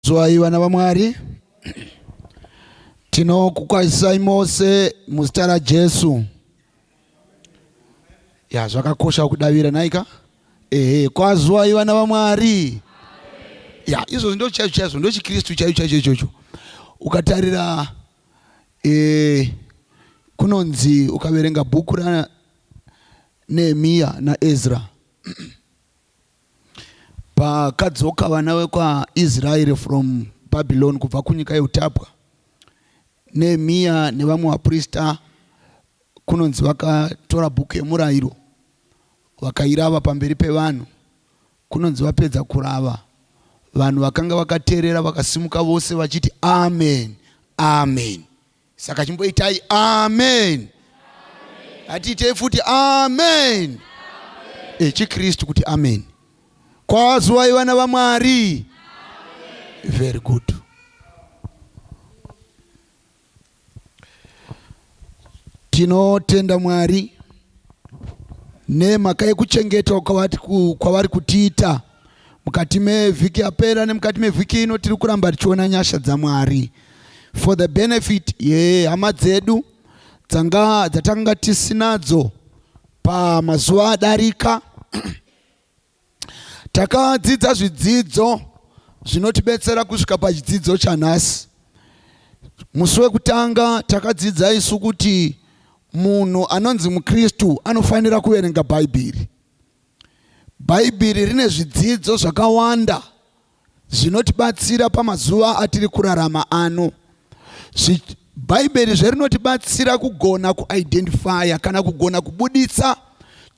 Zwai vana va Mwari tinokukwazisai mose muzita ra Jesu. Ya zvakakosha kudavira naika. Kwazwai vana va Mwari. Ya izvo ndo chaicho ndo chiKristu chaicho. Ukatarira kunonzi ukaverenga bhuku ra Nehemia na Ezra pakadzoka vana vekwa Israel from Babylon kubva kunyika yeutapwa, Nehemia nevamwe vaprista kunonzi vakatora bhuku yemurayiro vakairava pamberi pevanhu. Kunonzi vapedza kurava, vanhu vakanga vakateerera vakasimuka vose vachiti amen, amen. Saka chimboitai amen, atiitei futi amen. ChiKristu kuti amen. Kwazwai vana va Mwari. Very good. Tinotenda Mwari nemhaka yekuchengeta kwavari kutiita mukati mevhiki yapera nemukati mevhiki ino. Tiri kuramba tichiona nyasha dzaMwari for the benefit yehama dzedu dzatanga tisinadzo pamazuva adarika. Takadzidza zvidzidzo zvinotibetsera kusvika pachidzidzo chanhasi. Musi wekutanga takadzidza isu kuti munhu anonzi muKristu anofanira kuverenga Bhaibheri. Bhaibheri rine zvidzidzo zvakawanda zvinotibatsira pamazuva atiri kurarama ano. Bhaibheri zverinotibatsira kugona kuidentifya kana kugona kubuditsa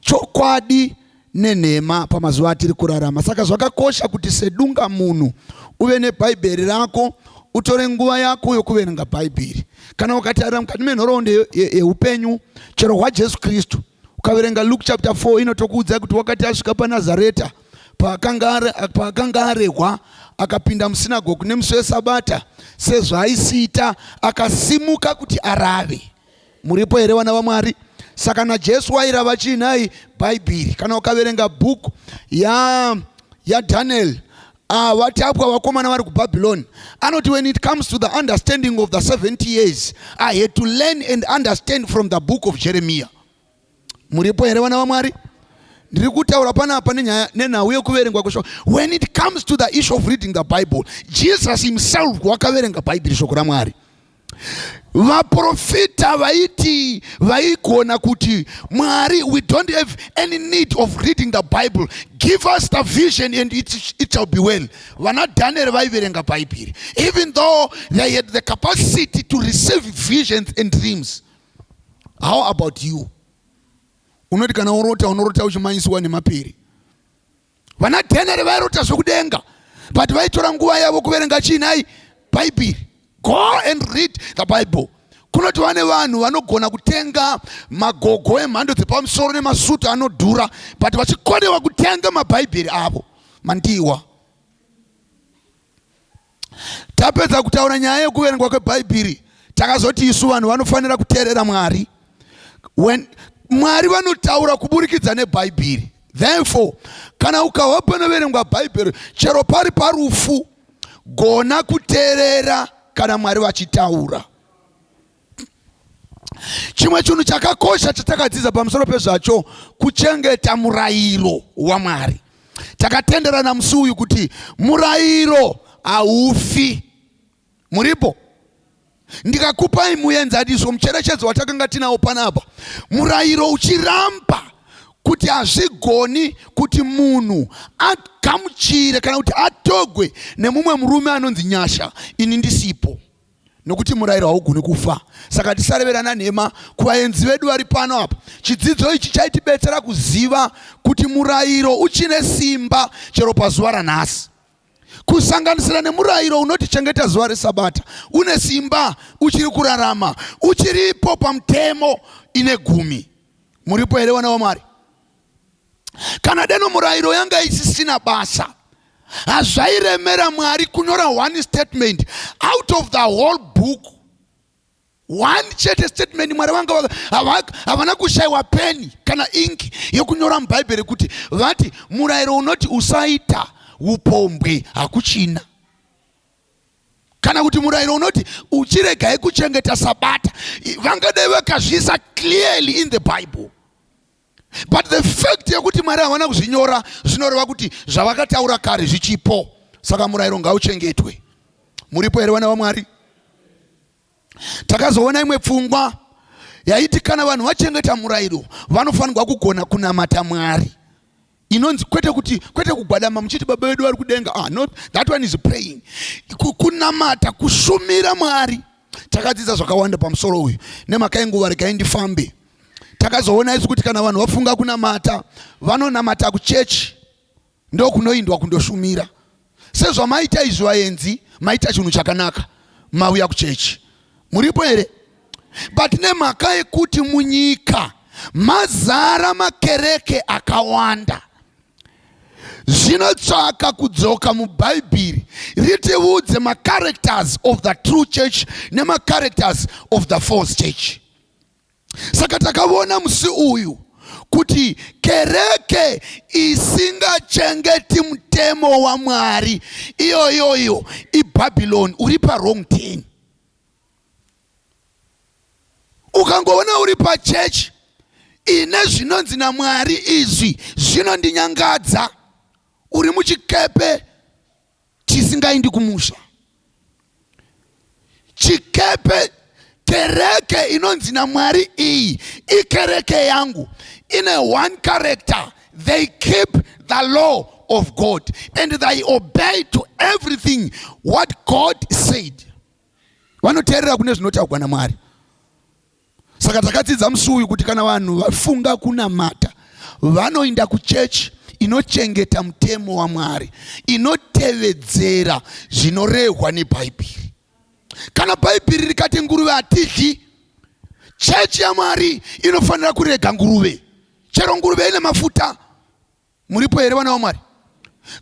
chokwadi nenhema pamazuva atiri kurarama. Saka zvakakosha kuti sedunga munhu uve neBhaibheri rako, utore nguva yako yokuverenga Bhaibheri. Kana ukatarira mukati menhoroondo yeupenyu chero hwaJesu Kristu ukaverenga Luke chapter 4 inotokuudza kuti wakati asvika paNazareta paakanga arehwa akapinda musinagoge nemusi weSabata sezvaaisiita akasimuka kuti arave. Muripo here vana vaMwari? Saka naJesu wairava chiinai? Bhaibheri. Kana ukaverenga bhuku yaDaniel vatapwa vakomana vari kuBhabhiloni, anoti when it comes to the understanding of the 70 years I had to learn and understand from the book of Jeremiah. Muripo here vana vaMwari? Ndiri kutaura panapa nenhau yekuverengwa kweshoko. When it comes to the issue of reading the Bible, Jesus himself wakaverenga Bhaibheri, shoko raMwari. Vaprofita vaigona kuti Mwari, we don't have any need of reading the Bible, give us the vision and it shall be well. Vana Daniel vaiverenga Bhaibheri, even though they had the capacity to receive visions and dreams. How about you? Unoti kana unorota uchimanyisiwa nemapiri. Vana Daniel vairota zvokudenga, but vaitora nguva yavo kuverenga chiinai? Bhaibheri. Go and read the Bible. Kunoti vane vanhu vanogona kutenga magogo emhando dzepamusoro nemasutu anodhura, but vachikonewa kutenga maBhaibheri avo mandiwa. Tapedza kutaura nyaya yekuverengwa kweBhaibheri, takazoti isu vanhu vanofanira kuteerera Mwari. Mwari vanotaura kuburikidza neBhaibheri. Therefore, kana ukahwa panoverengwa Bhaibheri, chero pari parufu, gona kuteerera kana Mwari vachitaura. Chimwe chinhu chakakosha chatakadzidza pamusoro pezvacho kuchengeta murayiro waMwari. Takatenderana musi uyu kuti murayiro haufi. Muripo? Ndikakupai muenzaniso mucherechedzo watakanga tinawo panapa. Murayiro uchiramba kuti hazvigoni kuti munhu agamuchire kana kuti atogwe nemumwe murume anonzi nyasha ini ndisipo, nokuti murayiro haugoni kufa. Saka tisareverana nhema kuvaenzi vedu vari pano apa. Chidzidzo ichi chaitibetsera kuziva kuti murayiro uchine simba chero pazuva ranhasi, kusanganisira nemurayiro unotichengeta zuva reSabata. Une simba uchiri kurarama, uchiripo pamutemo ine 10. Muripo here vana vaMwari? Kana deno murayiro yanga isisina basa, hazvairemera Mwari kunyora one statement out of the whole book. One chete statement. Mwari vanga havana kushayiwa peni kana inki yokunyora muBhaibheri kuti vati murayiro unoti usaita upombwe hakuchina. kana kuti murayiro unoti uchiregai kuchengeta sabata. Vangadai vakazviisa clearly in the Bible, but the fact yekuti Mwari havana kuzvinyora zvinoreva kuti zvavakataura kare zvichipo. Saka murayiro ngauchengetwe. Muripo here vana vaMwari? Takazoona imwe pfungwa yaiti kana vanhu vachengeta murayiro vanofanirwa kugona kunamata Mwari. Inonzi kwete kugwadama muchiti baba vedu vari kudenga. No, that one is praying. Kunamata, kushumira Mwari. Takadzidza zvakawanda pamusoro uyu nemhaka yenguva regai ndifambe. Takazoona isu kuti kana vanhu vafunga kunamata vanonamata kuchechi, ndo kunoindwa kundoshumira. Sezvamaita izvi vaenzi, maita chinhu chakanaka, mauya kuchechi. Muripo here? But nemhaka yekuti munyika mazara makereke akawanda, zvinotsvaka kudzoka muBhaibheri ritiudze ma-characters of the true church nema-characters of the false church. Saka takavona musi uyu kuti kereke isingachengeti mutemo wa Mwari iyoyoyo iBhabhiloni, uri pa-wrong turn. Ukangoona uri pa-church ine zvinonzi naMwari izvi zvinondinyangadza, uri muchikepe chisingaindi kumusha. Chikepe, kereke inonzi naMwari iyi ikereke yangu, ine one character. They keep the law of God and they obey to everything what God said. Vanoteerera kune zvinotaurwa naMwari. Saka takadzidza musi uyu kuti kana vanhu vafunga kunamata vanoinda kuchechi inochengeta mutemo wa Mwari, inotevedzera zvinorehwa neBhaibheri. Kana Bhaibheri rikati nguruve hatidyi, chechi yaMwari inofanira kurega nguruve, chero nguruve ine mafuta. Muripo here vana vaMwari?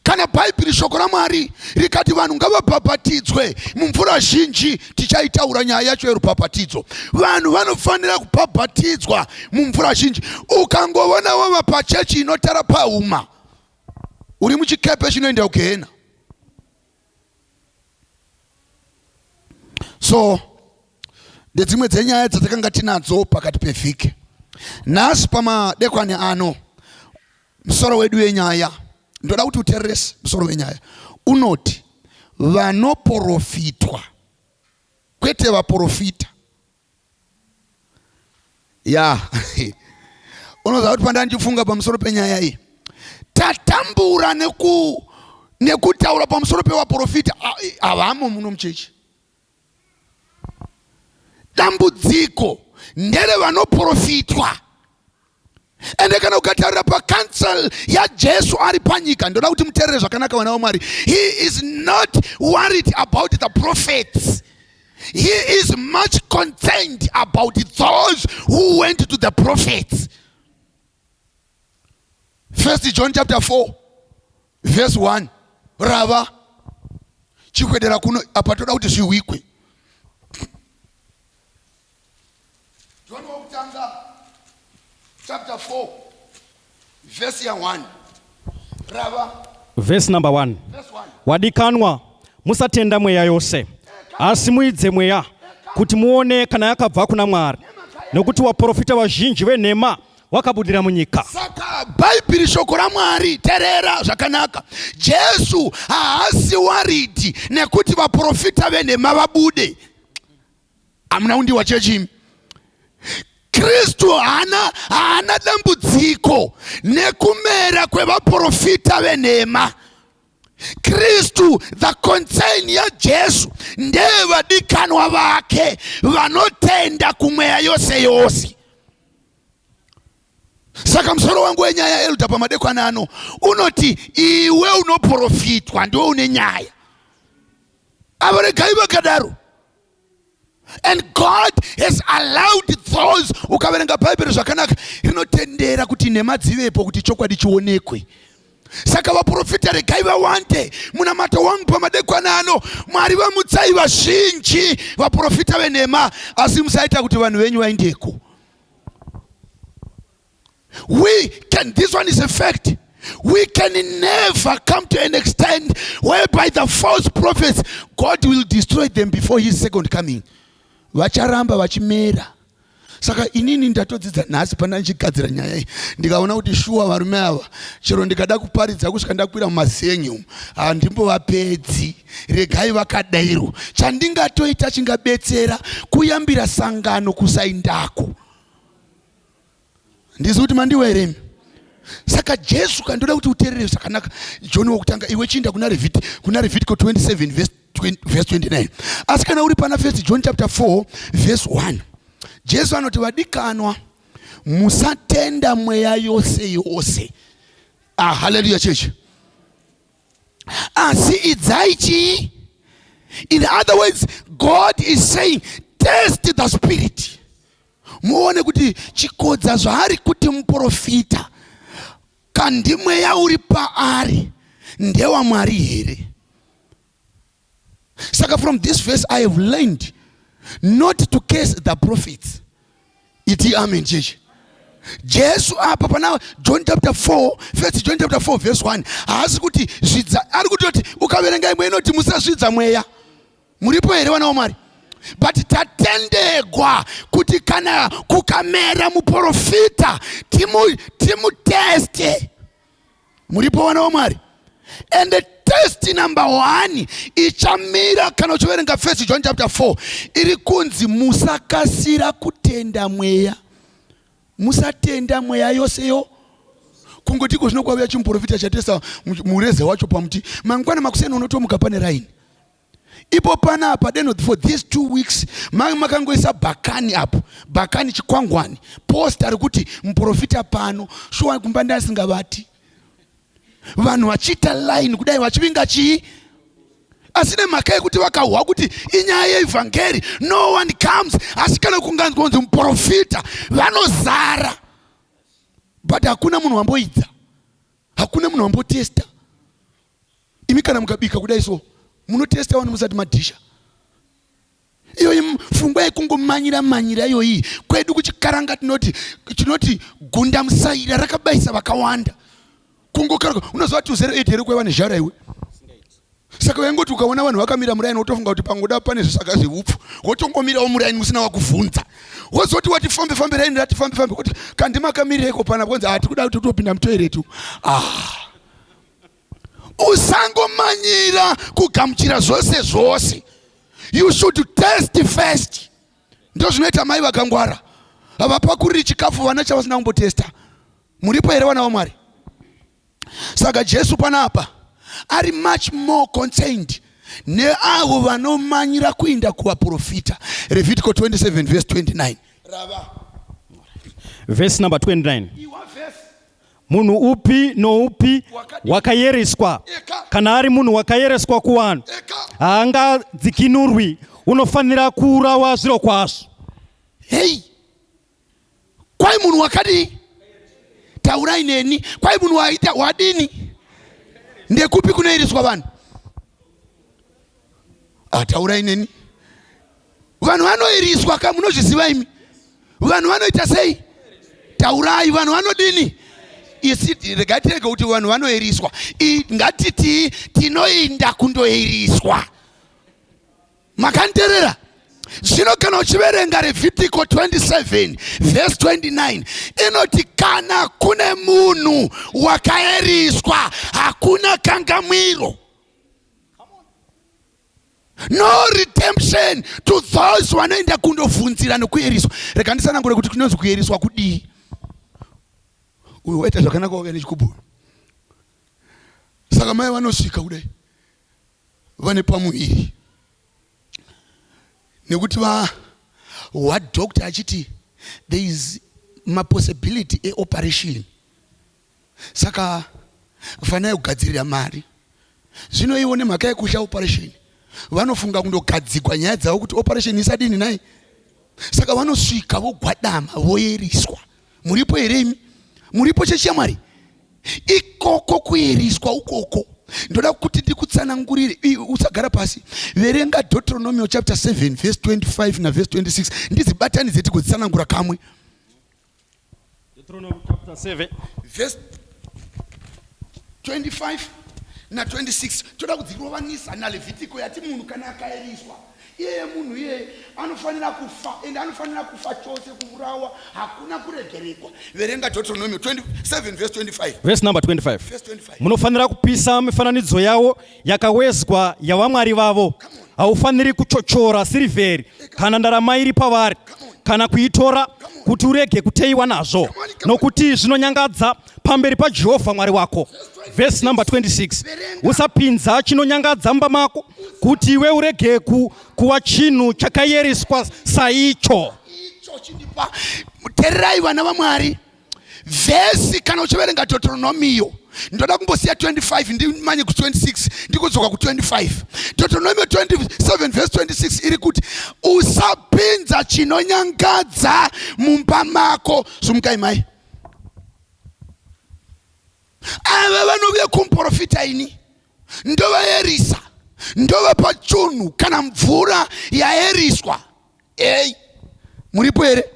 Kana Bhaibheri shoko raMwari rikati vanhu ngavabhabhatidzwe mumvura zhinji, tichaitaura nyaya yacho yerubhabhatidzo. Vanhu vanofanira kubhabhatidzwa mumvura zhinji. Ukangovona wava pachechi inotara pauma, uri muchikepe chinoenda kugehena. So ndedzimwe dzenyaya dzatakanga tinadzo pakati pevhiki. Nhasi pamadekwana ano musoro wedu wenyaya ndoda kuti utererese musoro wenyaya unoti vanoprofitwa kwete vaprofita. Unoziva kuti pandanga ndichifunga pamusoro penyaya iyi tatambura nekutaura pamusoro pevaprofita havamo muno muchechi. Dambudziko ndere vanoprofitwa. Ende kana ukatarira pakansel yaJesu ari panyika, ndoda kuti muteerere zvakanaka vana vaMwari. He is not worried about the prophets. He is much concerned about those who went to the prophets. 1 John chapter 4 verse 1. Rava chikwedera kuno apa toda kuti zviwikwe. John wakutanga chapter 4 verse 1. Rava verse number 1. Wadikanwa musatenda mweya yose asi muidze mweya kuti muone kana yakabva kuna Mwari, nokuti vaprofita vazhinji venhema wakabudira munyika. Saka Bhaibheri shoko raMwari, teerera zvakanaka. Jesu haasi worried nekuti vaprofita venhema vabude. Amuna undi wa chechi. Kristu haana dambudziko nekumera kwevaprofita venhema. Kristu, the concern ya Jesu ndeye vadikanwa vake vanotenda kumweya yose yose. Saka musoro wangu wenyaya Elda pamadekwana ano unoti iwe unoprofitwa ndiwe une nyaya. Avaregai vakadaro. And God has allowed those, ukaverenga Bhaibheri zvakanaka rinotendera kuti nhema dzivepo kuti chokwadi chionekwe. Saka vaprofita regai vawande munamato wangu pamadekwana ano. Mwari vamutsai vazhinji vaprofita venhema, asi musaita kuti vanhu venyu vaendeko. This one is a fact. We can never come to an extent whereby the false prophets, God will destroy them before his second coming. Vacharamba vachimera. Saka inini ndatodzidza nhasi pana ndichigadzira nyaya iyi ndikaona kuti shuwa varume ava chero ndikada kuparidza kusvika ndakwira mumazenyu handimbovapedzi, regai vakadairo. Chandingatoita chingabetsera kuyambira sangano kusaindako. Ndizi kuti mandiweremi. Saka Jesu kandoda kuti uterere zvakanaka. John wokutanga iwe chienda kuna Levitical 27 verse 29. Asi kana uri pana 1 John chapter 4 verse 1. Jesu anoti vadikanwa musatenda mweya yose yose. Hallelujah church. Asi idzai chi. In other words, God is saying test the spirit. Muone kuti chikodza zvaari kuti muprofita kandi mweya uri paari ndewa Mwari here. Saka from this verse I have learned not to curse the prophets. Iti amen church. Jesu apa pana John chapter 4, 1 John chapter 4 verse 1. Haasi kuti zvidza, ari kuti ukaverenga imwe inoti musazvidza mweya. Muripo here vana vaMwari? But tatendegwa kuti kana kukamera muprofita timuteste. Muripo vana vaMwari? And the test number 1 ichamira kana uchiverenga 1 John chapter 4 iri kunzi musakasira kutenda mweya. Musatenda mweya yoseyo. Kungotiko zvinokwauya chimuprofita chatesa mureze wacho pamuti mangwana makuseni unotomuka pane raini. Ipo panapa deno for these 2 weeks makangoisa bhakani apo, bhakani chikwangwani posta rekuti muprofita pano shuwa kumba ndasingavati. Vanhu vachita line kudai vachivinga chii. Asine maka yekuti vakahwa kuti inyaya yeevhangeri no one comes. Asi kana kunganzi muprofita vanozara. But hakuna munhu wamboidza, hakuna munhu wambotesta. Imi kana mukabika kudai so munotesta vanhu musati madhisha. Iyo pfungwa yekungomanyira iyoyi kwedu kuchikaranga tinoti gunda musaira rakabaisa vakawanda. Kungokara unoziva kuti 08 here kweva nezhara iwe. Saka wengoti ukaona vanhu vakamira muraini wotofunga kuti pangoda pane zvisaka zveupfu wotongomirawo muraini musina wakuvhunza. Wozoti wati fambe raini rati fambe kuti kandi makamirireko pana kwanza hatikuda kuti topinda mutoilet. Usangomanyira kugamuchira zvose. You should test first. Ndo zvinoita mai vakangwara. Havapakuriri chikafu vana chavasina kumbotesta. Muripo here vana vaMwari? Saka Jesu panapa ari much more concerned neavo vanomanyira kuinda kuvaprofita. Levitical 27 verse 29. Verse number 29. Munhu upi noupi wakayereswa kana ari munhu wakayereswa kuvanhu haangadzikinurwi, unofanira kuurawa zviro kwazvo. Hey, kwai munhu wakadi taurai neni, kwai munhu waita wadini ndekupi kunoyereswa vanhu? Taurai neni. Vanhu vanoyereswa ka munozviziva imi? Vanhu vanoita sei? Taurai vanhu vanodini? Isi regatirega kuti vanhu vanoyereswa. Ngatiti tinoinda kundoyereswa. Makanterera? Zvino kana uchiverenga Levitical 27 verse 29 inoti kana kune munhu wakayereswa hakuna kangamwiro. No redemption to those vanoenda kundobvunzira nekuyereswa. Rega ndisanangure kuti kunonzi kuyereswa kudii. Uyu waita zvakanaka wauya nechikubhuru. Saka mai vanosvika kudai vane pamuviri nekuti what doctor achiti there is ma possibility a operation. Saka fanai kugadzirira mari. Zvino iwo nemhaka yekusha operation vanofunga kundogadzikwa nyaya dzavo kuti operation isadini nai. Saka vanosvika vogwadama voyereswa. Muripo here imi? Muripo chechi yaMwari? Ikoko kuyereswa ukoko ndoda kuti ndikutsanangurire. Usagara pasi, verenga Deuteronomy chapter 7 verse 25 na verse 26 ndidzibatanidze tikutsanangura kamwe. Deuteronomy chapter 7 verse 25 na 26 toda kudzirovanisa naLevhitiko yati munhu kana akaeriswa iye munhu iye anofanira kufa, ende anofanira kufa chose, kuurawa, hakuna kuregerekwa. Verenga Deuteronomy 27 verse 25. Verse number 25. Verse 25. Munofanira kupisa mifananidzo yawo yakawezwa yavamwari vavo. Haufaniri kuchochora sirivheri kana ndarama iri pavari kana kuitora kuti urege kuteiwa nazvo, nokuti zvinonyangadza pamberi paJehovha Mwari wako. Verse number 26. Usapinza chinonyangadza mumba mako kuti iwe urege kuva chinhu chakayereswa saicho. Tererai vana vaMwari, vhesi kana uchiverenga Deuteronomiyo, ndoda kumbosiya 25 ndimanye ku 26 ndikudzoka ku 25. Deuteronomy 27 verse 26 iri kuti usapinza chinonyangadza mumba mako. Sumukai mai. Ava vanouya kumuprofita ini ndovaerisa, ndovapa chunhu kana mvura yaeriswa. Ei, muripo here?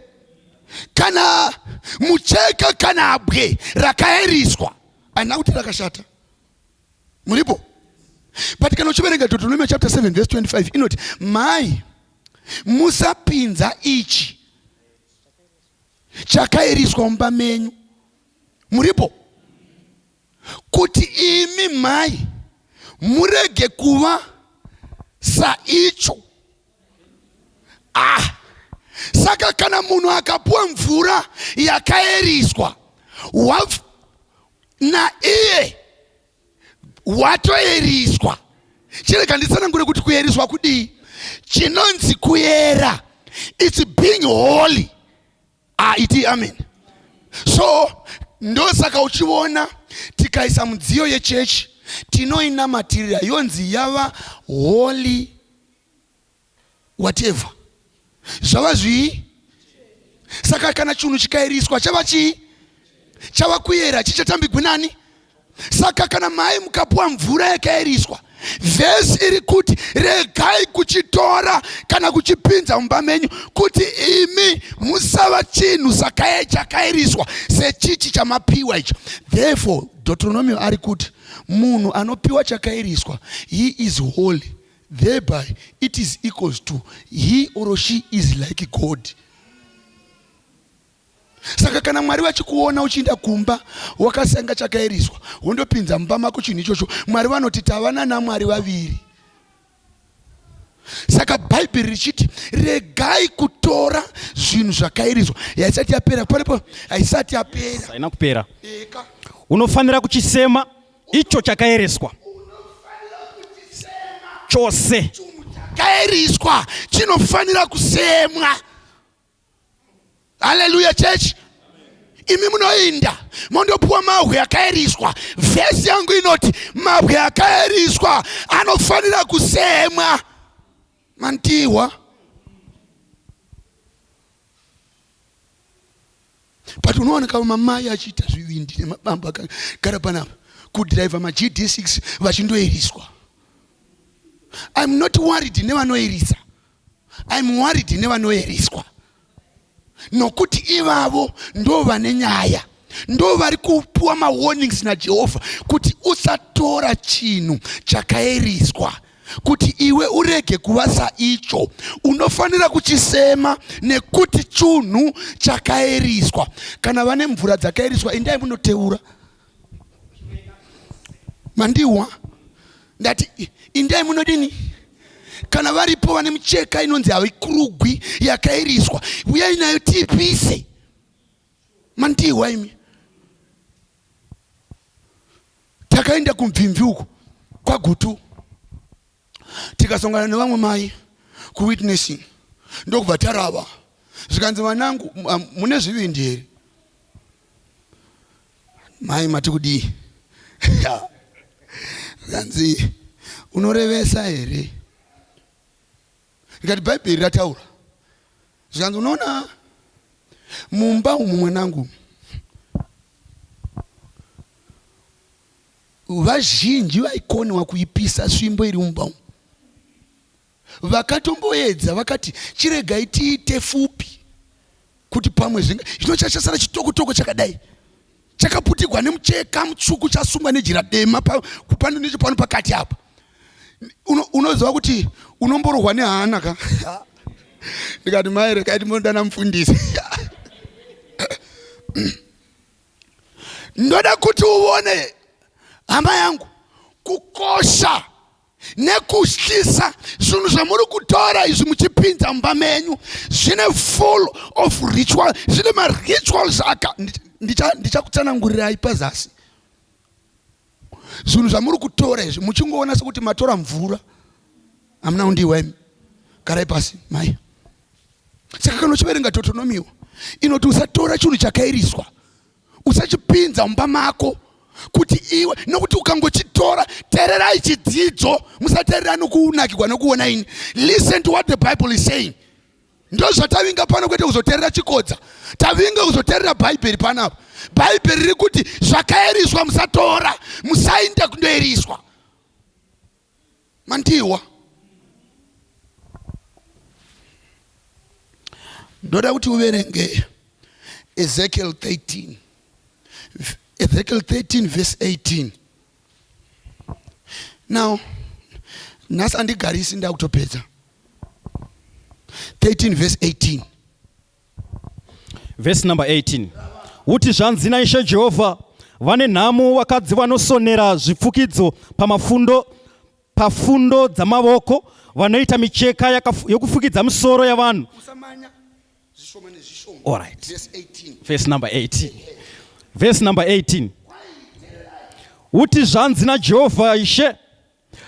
Kana mucheka kana abwe rakaeriswa, ana kuti rakashata. Muripo? But kana uchiverenga Deuteronomy chapter 7 verse 25 inoti mai musapinza ichi chakaeriswa mumba menyu. Muripo? Kuti imi mai murege kuva saicho. Saka kana munhu akapuwa mvura yakaeriswa na iye watoeriswa, chirega nditsanangure kuti kueriswa kudii, chinonzi kuyera, it's being holy. Iti amen. So ndosaka uchiona tikaisa mudziyo yechechi tinoinamatirira yonzi yava holy whatever. Zvava zvii? Saka kana chinhu chikaeriswa chava chii? Chava kuyera, chichatambigwi nani? Saka kana mai mukapuwa mvura yakaeriswa, vhesi iri kuti regai kuchitora kana kuchipinza mumba menyu kuti imi musava chinhu chakaeriswa sechichi chamapiwa icho. Therefore Deuteronomy ari kuti munhu anopiwa chakaeriswa, he is holy, thereby it is equals to he or she is like God. Saka kana Mwari vachikuona uchiinda kumba wakasenga chakaeriswa wondopinza mumba mako chinhu ichocho, Mwari vanoti tavana naMwari vaviri. Saka Bhaibheri richiti regai kutora zvinhu zvakaeriswa. Haisati yapera paripo, haisati yapera. Haina kupera. Unofanira kuchisema icho chakaereswa chose. Chakaeriswa chinofanira kusemwa. Hallelujah church. Imi munoinda mondopuwa mabwe yakaeriswa, vhesi yangu inoti mabwe yakaeriswa anofanira kusemwa. Mantiwa. But unoona kama mamai achiita zvivindi nemabamba akagara panapa kudhiraivha maGD6 vachindoeriswa. I'm not worried nevanoerisa, I'm worried nevanoeriswa. Nokuti ivavo ndo vane nyaya, ndo vari kupuwa mawarnings naJehovha kuti usatora chinhu chakaeriswa, kuti iwe urege kuva saicho, unofanira kuchisema nekuti chinhu chakaeriswa. Kana vane mvura dzakaeriswa endai munoteura. Mandiwa ndati endai munodini. Kana varipo vane micheka inonzi havikurugwi yakaeriswa, uyai nayo tipise. Mandiwa imi. Takaenda kumvimvi uko kwa Gutu, tikasongana nevamwe mai kuwitnessing, ndokubva tarava zvikanzi vanangu mune zvivindi here? Mai mati kudii? Zvikanzi unorevesa here? Ndikati Bhaibheri rataura. Zvikanzi unoona mumba umu mwanangu vazhinji vaikoniwa kuipisa svimbo iri mumba umu. Vakatomboedza vakati chiregai tiite fupi kuti pamwe zvinochachasara chitokotoko chakadai chakaputirwa nemucheka mutsvuku chasungwa nejira dema pano pakati apa. Unoziva kuti unomborohwa nehana ka. Ndikati mai rekai ndimondana mufundisi. Ndoda kuti uone hama yangu kukosha nekutyisa zvinhu zvamuri kutora izvi muchipinza mumba menyu zvine full of ritual, zvine marituals aka ndichakutsanangurirai pazasi. Zvinhu zvamuri kutora izvi muchingoona sekuti matora mvura. Hamuna undiwemi. Garai pasi mai. Saka kana uchiverenga Deuteronomy inoti usatora chinhu chakairiswa usachipinza mumba mako kuti iwe, nokuti ukangochitora, teererai chidzidzo, musateerera nokunakirwa nokuona ini. Listen to what the Bible is saying. Ndo zvatavinga pano kwete kuzoteerera chikodza. Tavinga kuzoteerera Bhaibheri panapa. Bhaibheri riri kuti zvakairiswa musatora, musaenda kundoiriswa. Mandiwa. Ndoda kuti uverenge Ezekiel 13. Ezekiel 13 verse 18. Now, nhasi andigarisi ndakutopedza. 13 verse 18. Verse number 18. Uti zvanzi naIshe Jehovha, vane nhamo vakadzi vanosonera zvipfukidzo pafundo dzamavoko, vanoita micheka yokufukidza misoro yavanhu. All right. Verse 18. Verse number 18. Verse number 18. Uti zvanzi naJehovha Ishe,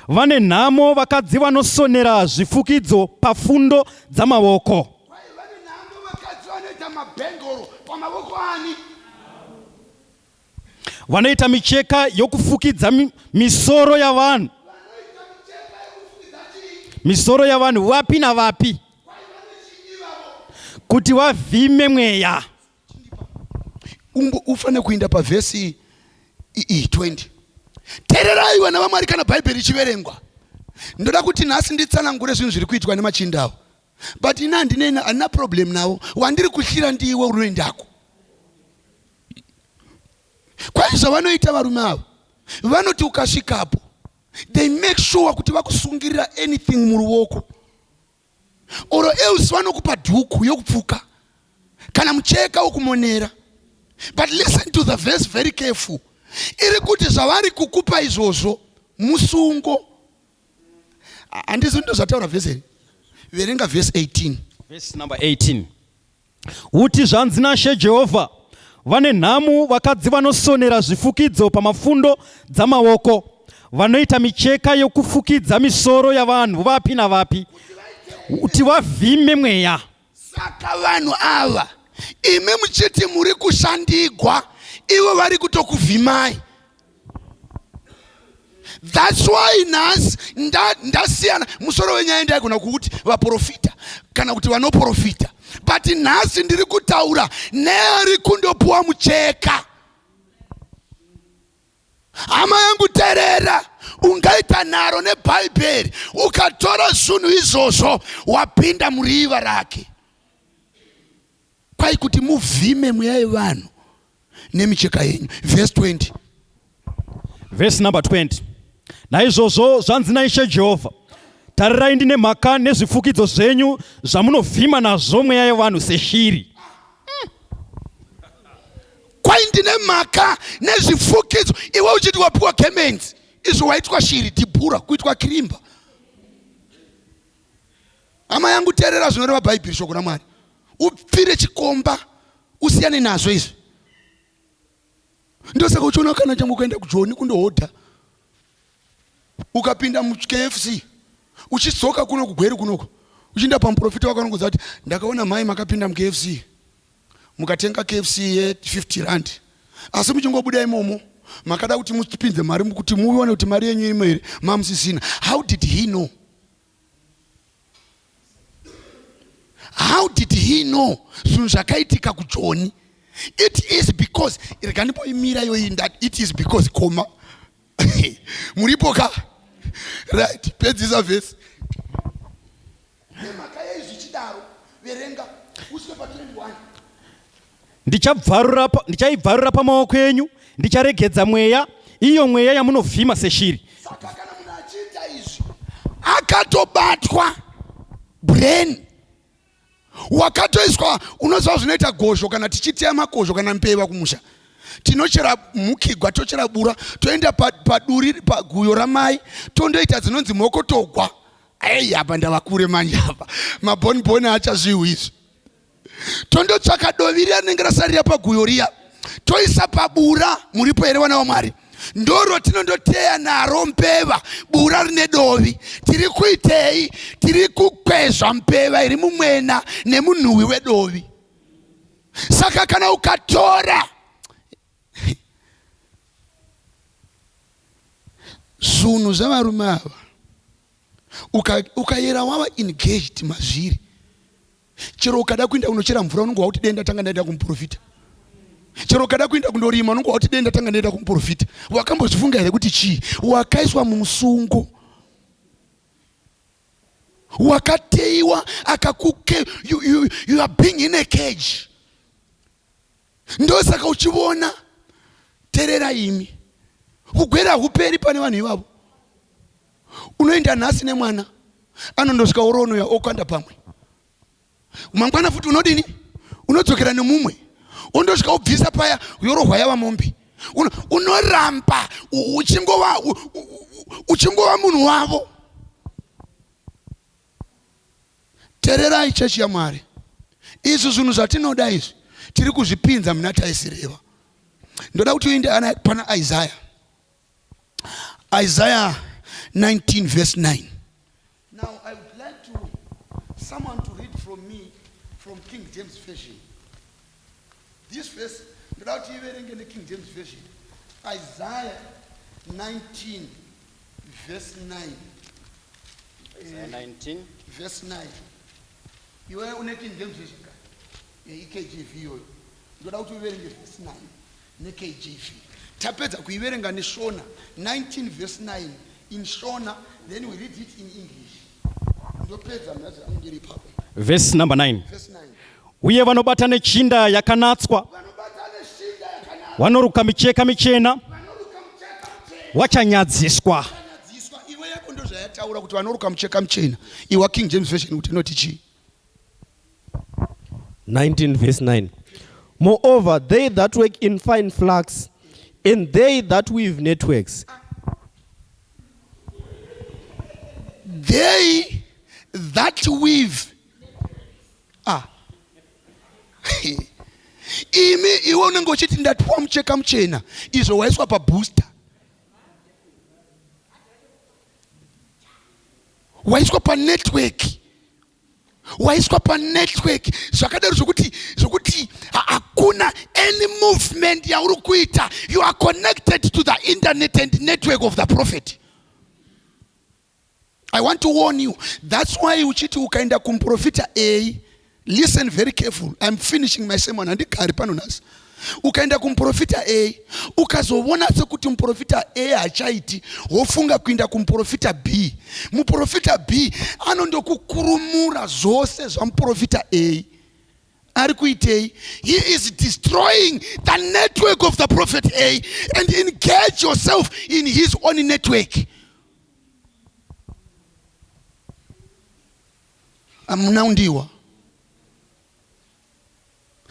vane nhamo vakadzi vanosonera zvifukidzo pafundo dzamavoko. Vanoita micheka yokufukidza misoro yavanhu. Misoro yavanhu vapi navapi, kuti vavhime mweya. Ufane kuinda pavhesi 20. Teererai vana vaMwari kana Bhaibheri ichiverengwa. Ndoda kuti nhasi nditsanangure zvinhu zviri kuitwa nemachindawo. But ina handina problem nawo. Wandiri kushyira ndiwe unoendako. Kwai zvavanoita varume avo, vanoti ukasvikapo, they make sure kuti vakusungirira anything muruoko. Oro else vanokupa dhuku yokupfuka kana mucheka wokumonera. But listen to the verse very careful. Iri kuti zvavari kukupa izvozvo musungo. Handisi ndo zvataura verse. Verenga verse 18. Verse number 18. Uti zvanzi naShe Jehovha, vane nhamo vakadzi vanosonera zvifukidzo pamafundo dzamavoko, vanoita micheka yokufukidza misoro yavanhu vapi navapi, kuti vavhime mweya. Saka vanhu ava imi muchiti muri kushandigwa, ivo vari kutokuvhimai. That's why nhasi ndasiyana musoro wenyaya ndaigona kuti vaprofita kana kuti vanoprofita. But nhasi ndiri kutaura neari kundopuwa mucheka. Hama yangu teerera, ungaita nharo neBhaibheri ukatora zvinhu izvozvo wapinda muriva rake. Kwai kuti muvhime mweya yevanhu nemicheka yenyu. Verse 20. Verse number 20. Naizvozvo zvanzi naIshe Jehovha, tarirai ndine mhaka nezvifukidzo zvenyu zvamunovhima nazvo mweya yevanhu seshiri. Kwai ndine mhaka nezvifukidzo, iwe uchiti wapiwa kemenzi, izvo waitwa shiri, dhibhura, kuitwa kirimba. Hama yangu teerera zvinoreva Bhaibheri, shoko raMwari. Upfire chikomba, usiyane nazvo izvi. Ndosaka uchiona kana changu kuenda kuJoni kundohodha, ukapinda muKFC, uchidzoka kuno kugweri kunoko, uchienda pamuprofita wakanongodza kuti ndakaona mai makapinda muKFC, mukatenga KFC ye50 rand, asi muchingobuda imomo makada kuti mupinze mari kuti muone kuti mari yenyu irimo here, mamusisina. How did he know? How did he know zvinhu zvakaitika kuJoni? It is because, rekandipoimira yoyi, that it is because, koma muripo ka, right? Pedzisa verse. ndichaibvarura pamaoko enyu, ndicharegedza mweya, iyo mweya yamunovhima seshiri. Saka kana munhu achiita izvi akatobatwa brain, wakatoiswa, unoziva zvinoita gozho kana tichitema gozho kana mbeva kumusha, tinochera mukigwa, tochera bura, toenda paduri paguyo ramai, tondoita dzinonzi mokotogwa. Ei, apa ndava kure manje apa, maboniboni hachazviwi izvi. Tondotsvaka dovi riya rinenge rasarira paguyo riya, toisa pabura. Muripo here vana vaMwari? Ndoro tinondoteya naro mbeva, bura rine dovi. Tiri kuitei? Tiri kukwezva mbeva iri mumwena nemunhuwi wedovi. Saka kana ukatora zvinhu zvavarume ava ukayera wava engaged mazviri, chero ukada kuenda kunochera mvura unongo wauti denda tanga ndaenda kumuprofita. Chero ukada kuenda kundorima unongo wauti denda tanga ndaenda kumuprofita. Wakambozvifunga here kuti chii? Wakaiswa mumusungo, wakateiwa, you are being in a cage. Ndosaka uchiona, terera imi, kugwera huperi pane vanhu ivavo. Unoenda nhasi nemwana, anondosvika uronoya okanda pamwe. Mangwana futi unodini? Unodzokera nemumwe, ondosvika ubvisa paya yorohwa yava mombe. Unoramba uchingova munhu wavo. Tererai chechi yaMwari. Izvi zvinhu zvatinoda izvi tiri kuzvipinza muna taisireva. Ndoda kuti uende pana Isaiah 19 verse 9. Now I would like someone to read from me from King James Version. This verse, ndoda kuti iverenge ne King James Version. Isaiah 19 verse 9. Isaiah 19 verse 9. Iwe une King James Version ka? EKJV yoyo. Ndoda kuti uverenge verse 9 ne KJV. Tapedza kuiverenga neShona 19 verse 9 in Shona, then we read it in English. Ndopedza mnazi angeri papa. Verse number 9. Verse 9. Uye vanobata nechinda yakanatswa, vanoruka micheka michena, vachanyadziswa. Iwe yako ndo zvayataura kuti vanoruka micheka michena. Iwa King James Version kuti inoti chi? 19 verse 9. Moreover, they that work in fine flax, and they that weave networks. They that weave. Imi iwe unenge uchiti ndatiwa mucheka muchena, izvo waiswa pabooster, waiswa panetwork, waiswa panetwork, zvakadaro zvokuti hakuna any movement yauri kuita. You are connected to the internet and network of the prophet. I want to warn you. That's why uchiti ukaenda kumprofita A. Listen very careful. I'm finishing my sermon. Andikari pano nasi. Ukaenda kumprofita A, ukazovona sekuti mprofita A hachaiti, wofunga kuenda kumprofita B. Muprofita B anondokukurumura zvose zvamprofita A. Ari kuitei? He is destroying the network of the prophet A, and engage yourself in his own network. Amunaundiwa.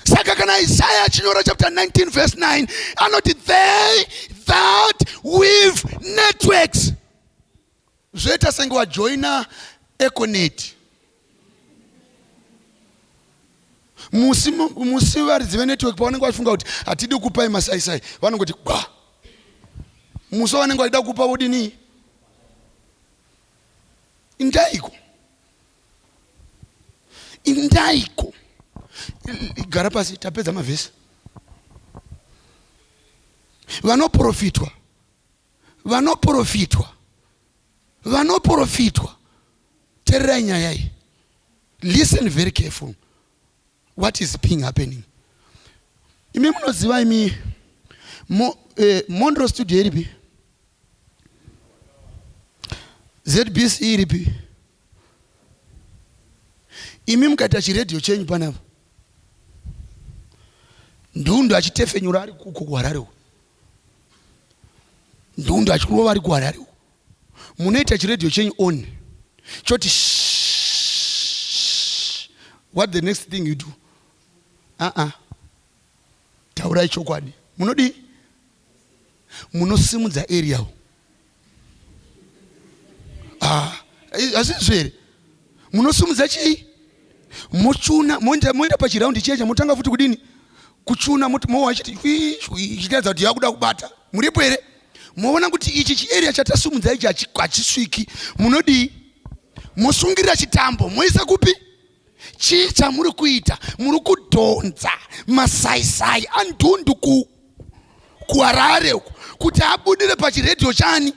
Saka kana Isaiah chinyora chapter 19 verse 9, anoti they that weave networks. Zvoita senge wajoina Econet. Musi varidzi venetwork pavanenge vachifunga kuti hatidi kupai masaisai, vanongoti bwa. Musi vanenge vachida kupa vodini? Indaiko. Gara pasi, tapedza mavhesi. Vanoprofitwa. Tererai nyaya iyi. Listen very careful. What is being happening? Imi munoziva imi Monroe studio iripi? ZBC iripi? Imi mukaita chiredio chenyu panapa. Ndundu achitefenyura ari kuHarare. Ndundu achikurova ari kuHarare. Munoita chiredio chenyu on. Choti what the next thing you do? Taura chokwadi. Munodi? Munosimudza area. Azizvere. Munosimudza chii? Mochuna, moenda pachiraundi checha, motanga futi kudini? Kuchuna, mowa chiti, chitadza kuti yakuda kubata. Muripo here? Moona kuti ichi chiarea chatasumudza ichi hachisviki. Munodi? Mosungira chitambo, moisa kupi? Chii chamuri kuita? Muri kudhonza masaisai andundu kuHarare kuti abudire pachiredio chani.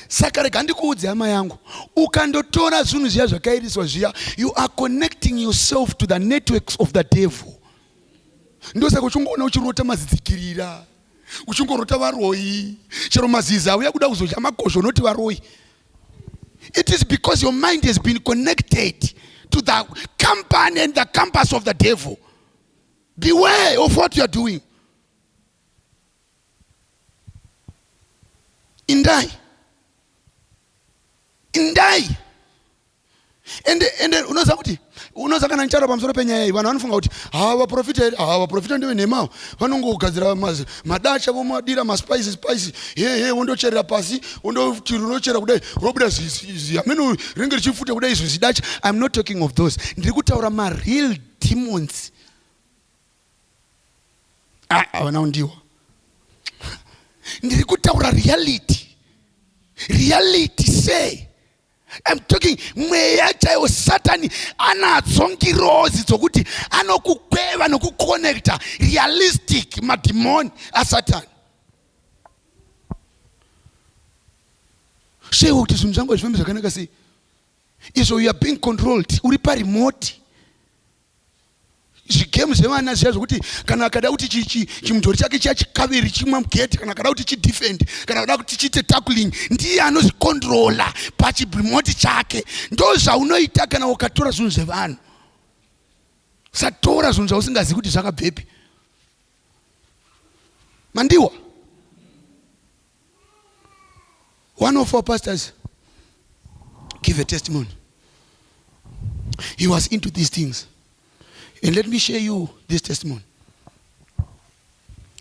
Saka rega ndikuudze hama yangu, ukandotora zvinhu zviya zvakairiswa zviya, you are connecting yourself to the networks of the devil. Ndosaka uchingoona uchirota mazidzikirira, uchingorota varoi, chero mazizi auya kuda kuzodya makosho unoti varoi. It is because your mind has been connected to the company and the compass of the devil. Beware of what you are doing. Indai. And unoza kana nchara pamusoro penyaya iyi, vanhu vanofunga kuti vaprofita ndive nhema, vanongogadzira madacha vomadira maspice wondocherera pasi, wondochera kudai robuda ameno ringe richifuta kudai izvo zidacha. I'm not talking of those. Ndiri kutaura real demons. Havana undiwa. Ndiri kutaura reality. Say. I'm talking mweya chaiwo Satani anadzo ngirozi dzokuti anokukweva nokuconnecta realistic mademoni aSatani. Shewo kuti zvinhu zvangu hazvifambi zvakanaka sei? Izvo you are being controlled. Uri paremote. Zvigemu zvevana zviya zvokuti kana akada kuti chimudhori chake chiya chikaviri chimwa mugeti, kana akada kuti chidefend, kana akada kuti chiite tackling, ndiye anozvicontrola pachirimote chake. Ndo zvaunoita kana ukatora zvinhu zvevanhu. Satora zvinhu zvausingazivi kuti zvakabvepi. Mandiwa. One of our pastors gave a testimony. He was into these things. And let me share you this testimony.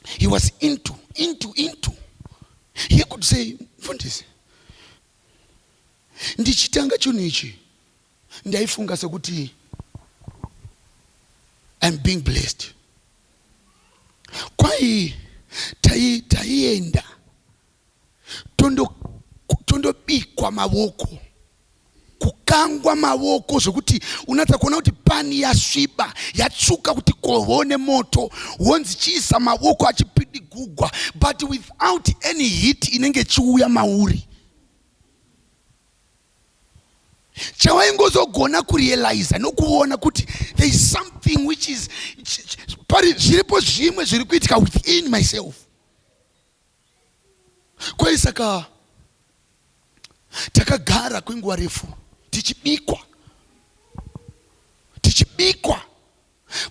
He was into. He could say, Fundisi, ndichitanga chinhu ichi, ndaifunga sekuti I'm being blessed. Kwai taienda tondobikwa mavoko, kukangwa mavoko zvokuti unatsa kuona kuti pani yasviba yatsvuka kuti kohone moto, wonzi chiisa mavoko achipidigugwa, but without any heat inenge chiuya mauri. Chawaingozogona kurealize nokuona kuti there is something which is zviripo zvimwe zviri kuitika within myself. Kwaisaka takagara kwenguva refu tichibikwa.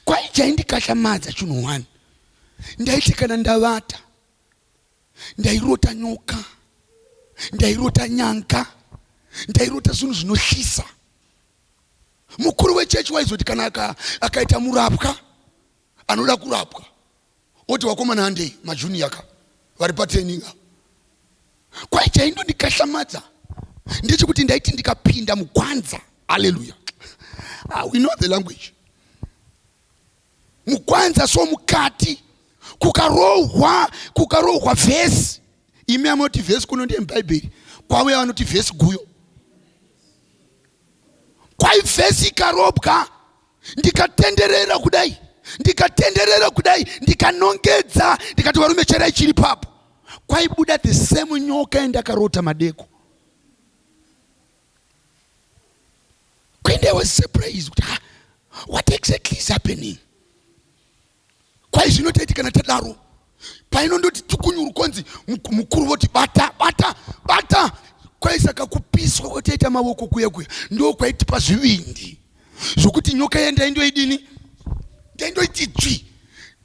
Kwai chaindikashamadza chinhu one, ndaiti kana ndavata ndairota nyoka, ndairota nyanga, ndairota zvinhu zvinoshisa. Mukuru wechechi waizoti kana akaita murapwa anoda kurapwa, oti wakomana handei majuniyaka vari pateninga. Kwai chaindondikashamadza ndechekuti ndaiti ndikapinda mugwanza. Hallelujah. We know the language. Mugwanza so mukati kukarohwa vhesi. Imi amoti vhesi kuno ndiye mubhaibheri, kwawe vanoti vhesi guyo. Kwai vhesi ikarobwa, ndikatenderera kudai, ndikanongedza, ndikati varume cherai chiri papo. Kwaibuda the same nyoka yandakarota madeko. When I was surprised, what exactly is happening? Kwai zvinotaitika natadaro, painondoti tukunyuru konzi mukuru voti bata. Kwai saka kupiswa kwataita mavoko kuya ndo kwaitipa zvivindi zvokuti nyoka yandaindoidini, ndaindoiti dzvi,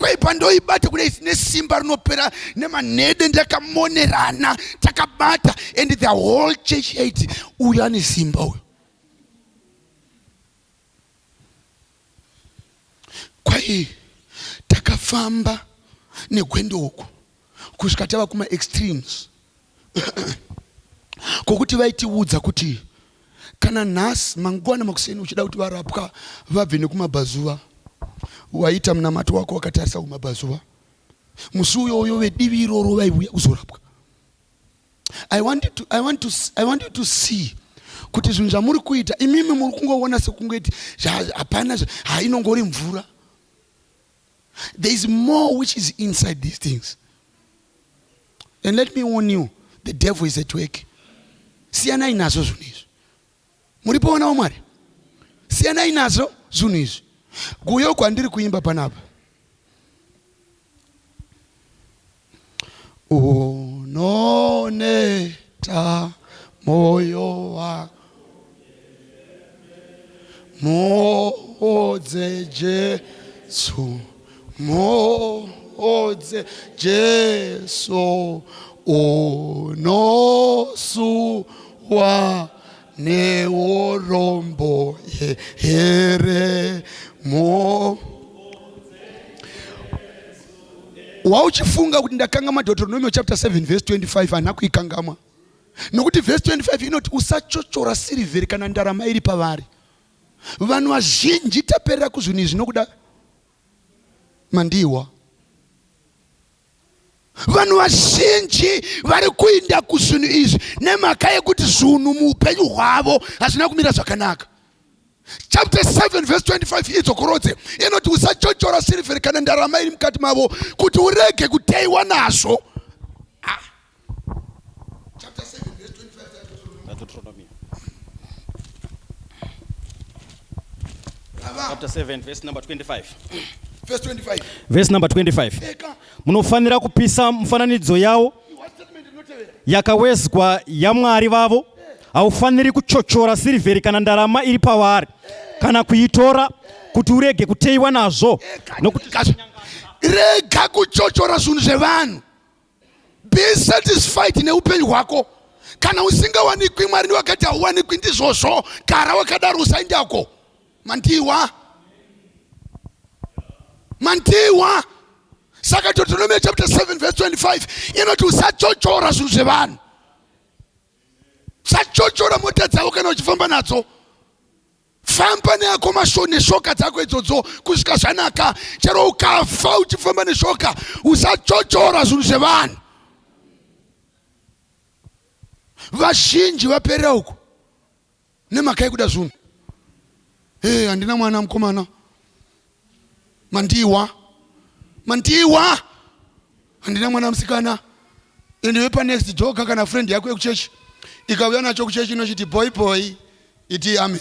Pandoibata kudai nesimba rinopera nemanhede ndakamonerana takabata, and the whole church hates uyu ane simba uyu. Kwai takafamba negwendo uku kusvika tava kuma extremes kokuti vaitiudza kuti kana nhasi mangwana makuseni uchida kuti varapwa vabve nekumabhazuva, waita munamato wako wakatarisa kumabhazuva, musi uyoyo vedivi iroro vaiuya kuzorapwa. I want you to see kuti zvinhu zvamuri kuita imimi muri kungoona sekungoti hapana, inongori mvura. There is more which is inside these things. And let me warn you, the devil is at work. Siyanai nazo zvinhu izvi. Muripoona Mwari? Siyanai nazo zvinhu izvi. Guyo kwandiri kuimba panapa. Unoneta moyo wako moodze Jesu, moodze Jesu, unosuwa neurombo here mo. Wauchifunga kuti ndakangama Deuteronomy chapter 7 verse 25 hana kuikangama. Nokuti verse 25 inoti usachochora sirivheri kana ndarama iri pavari. Vanhu vazhinji taperera kuzvinhu izvi nokuda mandiwa. Vanhu vazhinji vari kuinda kuzvinhu izvi nemhaka yekuti zvinhu muupenyu hwavo hazvina kumira zvakanaka. Chapter 7 verse 25 idzokorodze inoti usachochora sirivheri kana ndarama iri mukati mavo kuti urege kuteiwa nazvo. Chapter 7 verse 25 Deuteronomy. Chapter 7 verse number 25. Verse 25. Verse number 25. Munofanira kupisa mufananidzo yawo yakawezwa yaMwari vavo. Haufaniri kuchochora sirivheri kana ndarama iri pavari kana kuitora kuti urege kuteiwa nazvo. Rega kuchochora zvinhu zvevanhu. Be satisfied neupenyu hwako. Kana usingawanikwi Mwari ndiwakati hauwanikwi ndizvozvo, gara wakadaro usaendako. Mandiwa. Saka Deuteronomy chapter 7 verse 25 inoti usachochora zvinhu zvevanhu. Sachochora mota dzako kana uchifamba nadzo. Famba neako neshoka dzako idzodzo kusvika zvanaka. Chero ukafa uchifamba neshoka usachochora zvinhu zvevanhu. Vazhinji vaperera uku nemhaka yekuda zvinhu. Handina mwana mukomana. Mandiwa. Handina mwana musikana. Ndiwe pa next joka kana friend yako yekuchechi. Ikauya nacho kuchechi inochiti boy iti amen.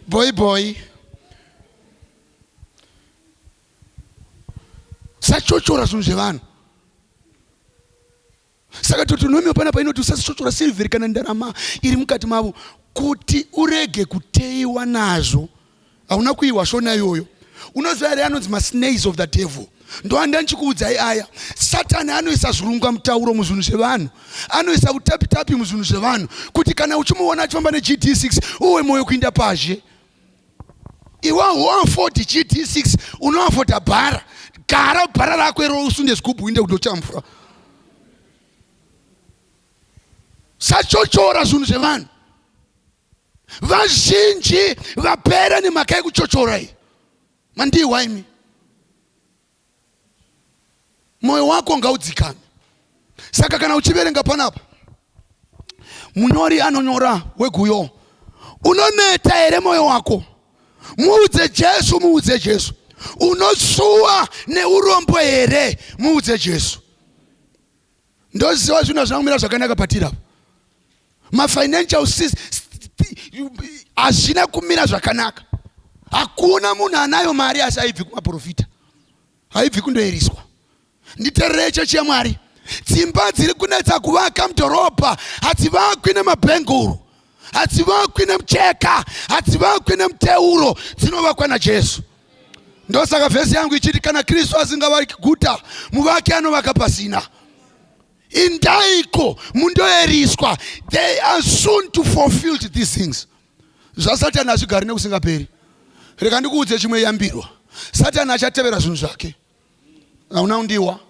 Boy. Sachochora zvinhu zvevanhu. Saka Deuteronomy panapa inoti usachochora sirivheri kana ndarama iri mukati mavo kuti urege kuteiwa nazvo. Hauna kuiwa shona iyoyo. Unoziva here anonzi snails of the devil. Ndoanda nchikuudzai aya. Satani anoisa zvirungwa mutauro muzvinhu zvevanhu. Anoisa utapitapi muzvinhu zvevanhu kuti kana uchimuona achifamba neGT6 uwe moyo kuinda pazhe. Iwa uafodi GT6 unoafota bhara. Gara bhara rako ero usunde zigubhu uinde kutochamfura. Sachochora zvinhu zvevanhu. Vazhinji vapera nemhaka yekuchochora iyi. Mandiwa imi. Moyo wako ngaudzikame. Saka kana uchiverenga panapa, munyori anonyora weguyo, unoneta here moyo wako. Muudze Jesu. Unosuwa neurombo here, muudze Jesu. Ndoziva zvinhu zvakamira zvakanaka patiri apa. Mafinancial hazvina kumira zvakanaka. Hakuna munhu anayo mari asi haibvi kumaprofita. Haibvi kundoeriswa. Nditerere chechi yaMwari. Dzimba dziri kunetsa kuvaka mudhorobha hadzivakwi nemabhenguru, hadzivakwi nemucheka, hadzivakwi nemuteuro, dzinovakwa naJesu. Ndosaka vhesi yangu ichiti kana Kristu asingavaki guta muvaki anovaka pasina. Indaiko mundoeriswa. They are soon to fulfill these things. Satani azvigari nekusingaperi. Reka ndikuudze chimwe yambirwa. Satani achatevera zvinhu zvake. Hauna undiwa.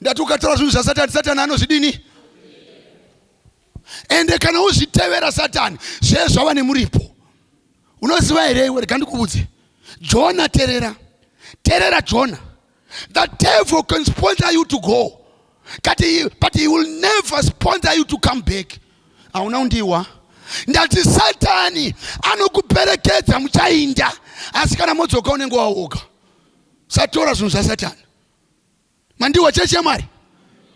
Ndati ukatora zvinhu zvaSatani, Satani anozvidini? Ende kana uzvitevera Satani, zvava nemuripo. Unoziva here iwe? Reka ndikuudze. Jonah terera Jonah. The devil can sponsor you to go, but he will never sponsor you to come back. Hauna undiwa. Ndati Satani anokuperekedza muchainda, asi kana modzoka unenge waoga. Usatora zvinhu zvaSatani. Mandiwa cheche Mwari.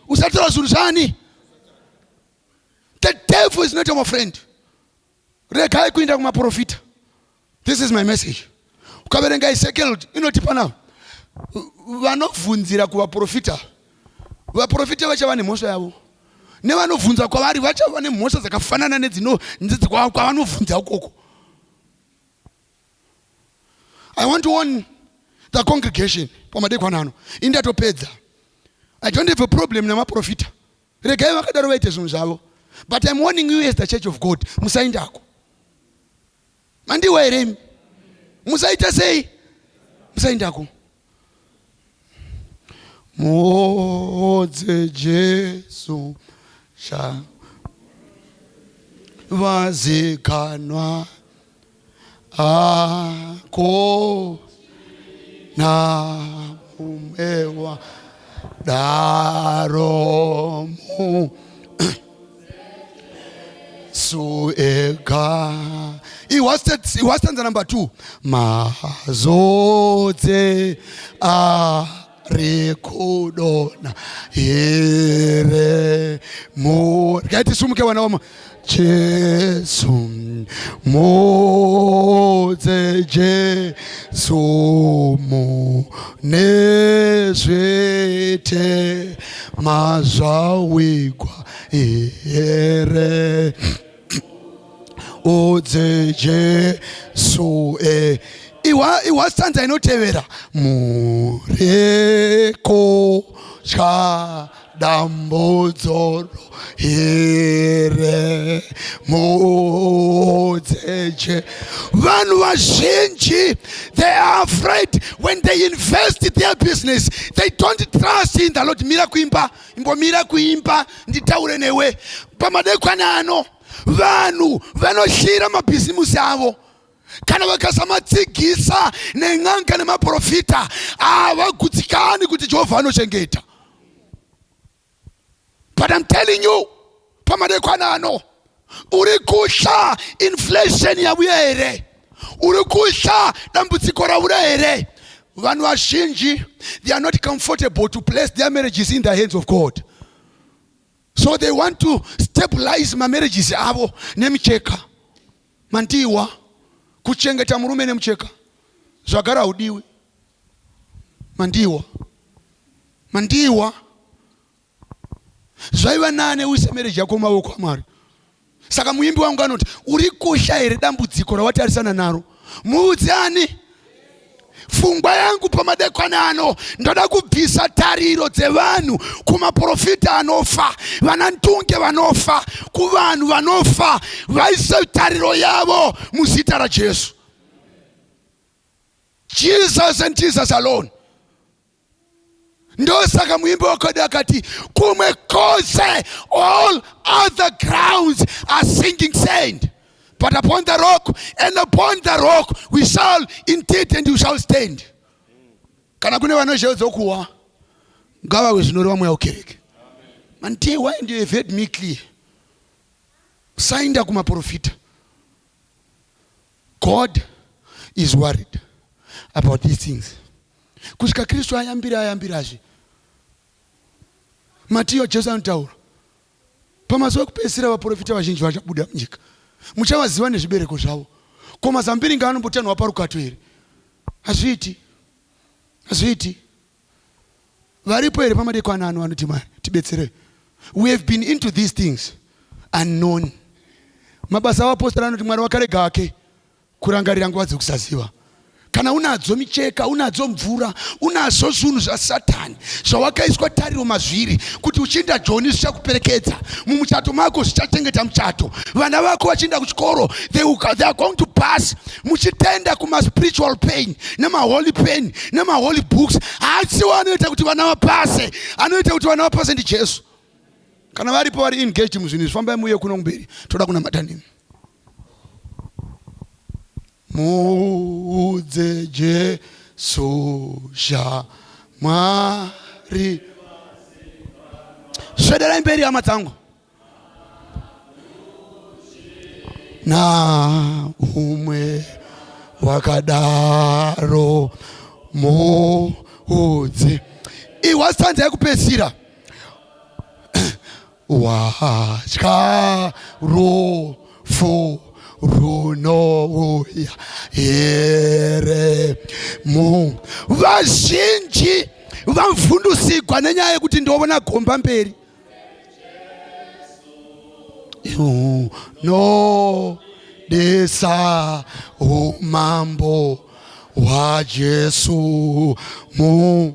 Usatora zvinhu zvani? The devil is not your friend. Regai kuinda kumaprofita. This is my message. Ukaverenga Ezekiel inoti pana vanovhunzira kuvaprofita. Vaprofita vachava nemhosva yavo. Nevanovhunza kwavari vachava nemhosva dzakafanana kwavanovhunza ukoko. I want to warn the congregation pamadekwana ano. Indatopedza. I don't have a problem namaprofita. Regai vakadaro vaite zvinhu zvavo. But I'm warning you as the church of God. Musaindako. Mandiwa here. Musaita sei? Musaindako. Modze Jesu sha vazikanwa ako na umewa daromu suega. He was stanza number 2. Mazodze rekudona here mo. Gaiti sumuke wana wama. Jesu modze Jesu mo nezvete mazvawigwa here odze Jesu iwastanza inotevera mureko cha dambodzoro here modze. Vanhu vazhinji, they are afraid when they invest in their business. They don't trust in the Lord. Mira kuimba, mira kuimba, nditaure newe. Pamadekwana ano, vanhu vanoshira mabhizimusi avo. Kana vakasamatsigisa nen'anga nemaprofita havagutsikani kuti Jehovha anochengeta. But I'm telling you, pamadekwana ano, uri kusha inflation yabuya here, uri kusha dambudziko rabuya here. Vanhu vazhinji, they are not comfortable to place their marriages in the hands of God. So they want to stabilize my marriages avo nemicheka. Mandiwa kuchengeta murume nemucheka zvagara udiwi. Mandiwa zvaiva nane uise marriage yako mumaoko aMwari. Saka muimbi wangu anoti uri kusha here dambudziko rawatarisana naro, muudzani. Pfungwa yangu pamadekwana ano ndoda kubvisa tariro dzevanhu kumaprofita anofa, vanantunge vanofa, kuvanhu vanofa, vaise tariro yavo muzita raJesu. Jesus and Jesus alone. Ndosaka muimbi wakodi akati kumwe kose all other grounds are sinking sand, but upon the rock, and upon the rock we shall indeed and you shall stand. Kana kune vanozvokuwa ngava wezvinori vamwe ukereke. Mante, why do you have heard me clear? Sainda kumaprofita. God is worried about these things. Kusika Kristu ayambirazve. Matiyo Jesu anotaura. Pamazuva ekupedzisira vaprofita vazhinji vachabuda munyika. Muchavaziva nezvibereko zvavo. Ko mazambiringa anombotanhwa parukato here? Hazviiti. Varipo here pamadekwana ano vanoti Mwari tibetsere. We have been into these things unknown. Mabasa avapostori anoti Mwari wakarega hake kurangarira nguva dzekusaziva. kana unadzo micheka, unadzo mvura, unazo zvinhu zvasatani zvawakaiswa tariro mazviri kuti uchienda Joni zvichakuperekedza mumuchato mako, zvichachengeta muchato. Vana vako vachienda kuchikoro, they are going to pass. Muchitenda kuma spiritual pain nema holy pain nema holy books, hasiwo anoita kuti vana vapase. Anoita kuti vana vapase ndi Jesu. Kana varipo vari engaged muzvinhu izvi, fambai muye kuno kumberi, toda kunamata nemi. Muudze Jesu shamwari. Swederai mberi hama dzangu. Na umwe wakadaro muudze. Iwasanza yakupedzisira. Watya rufu runouya here mu. Vazhinji vamvundusigwa nenyaya yekuti ndovona gomba mberi. No desa umambo wa Jesu mu.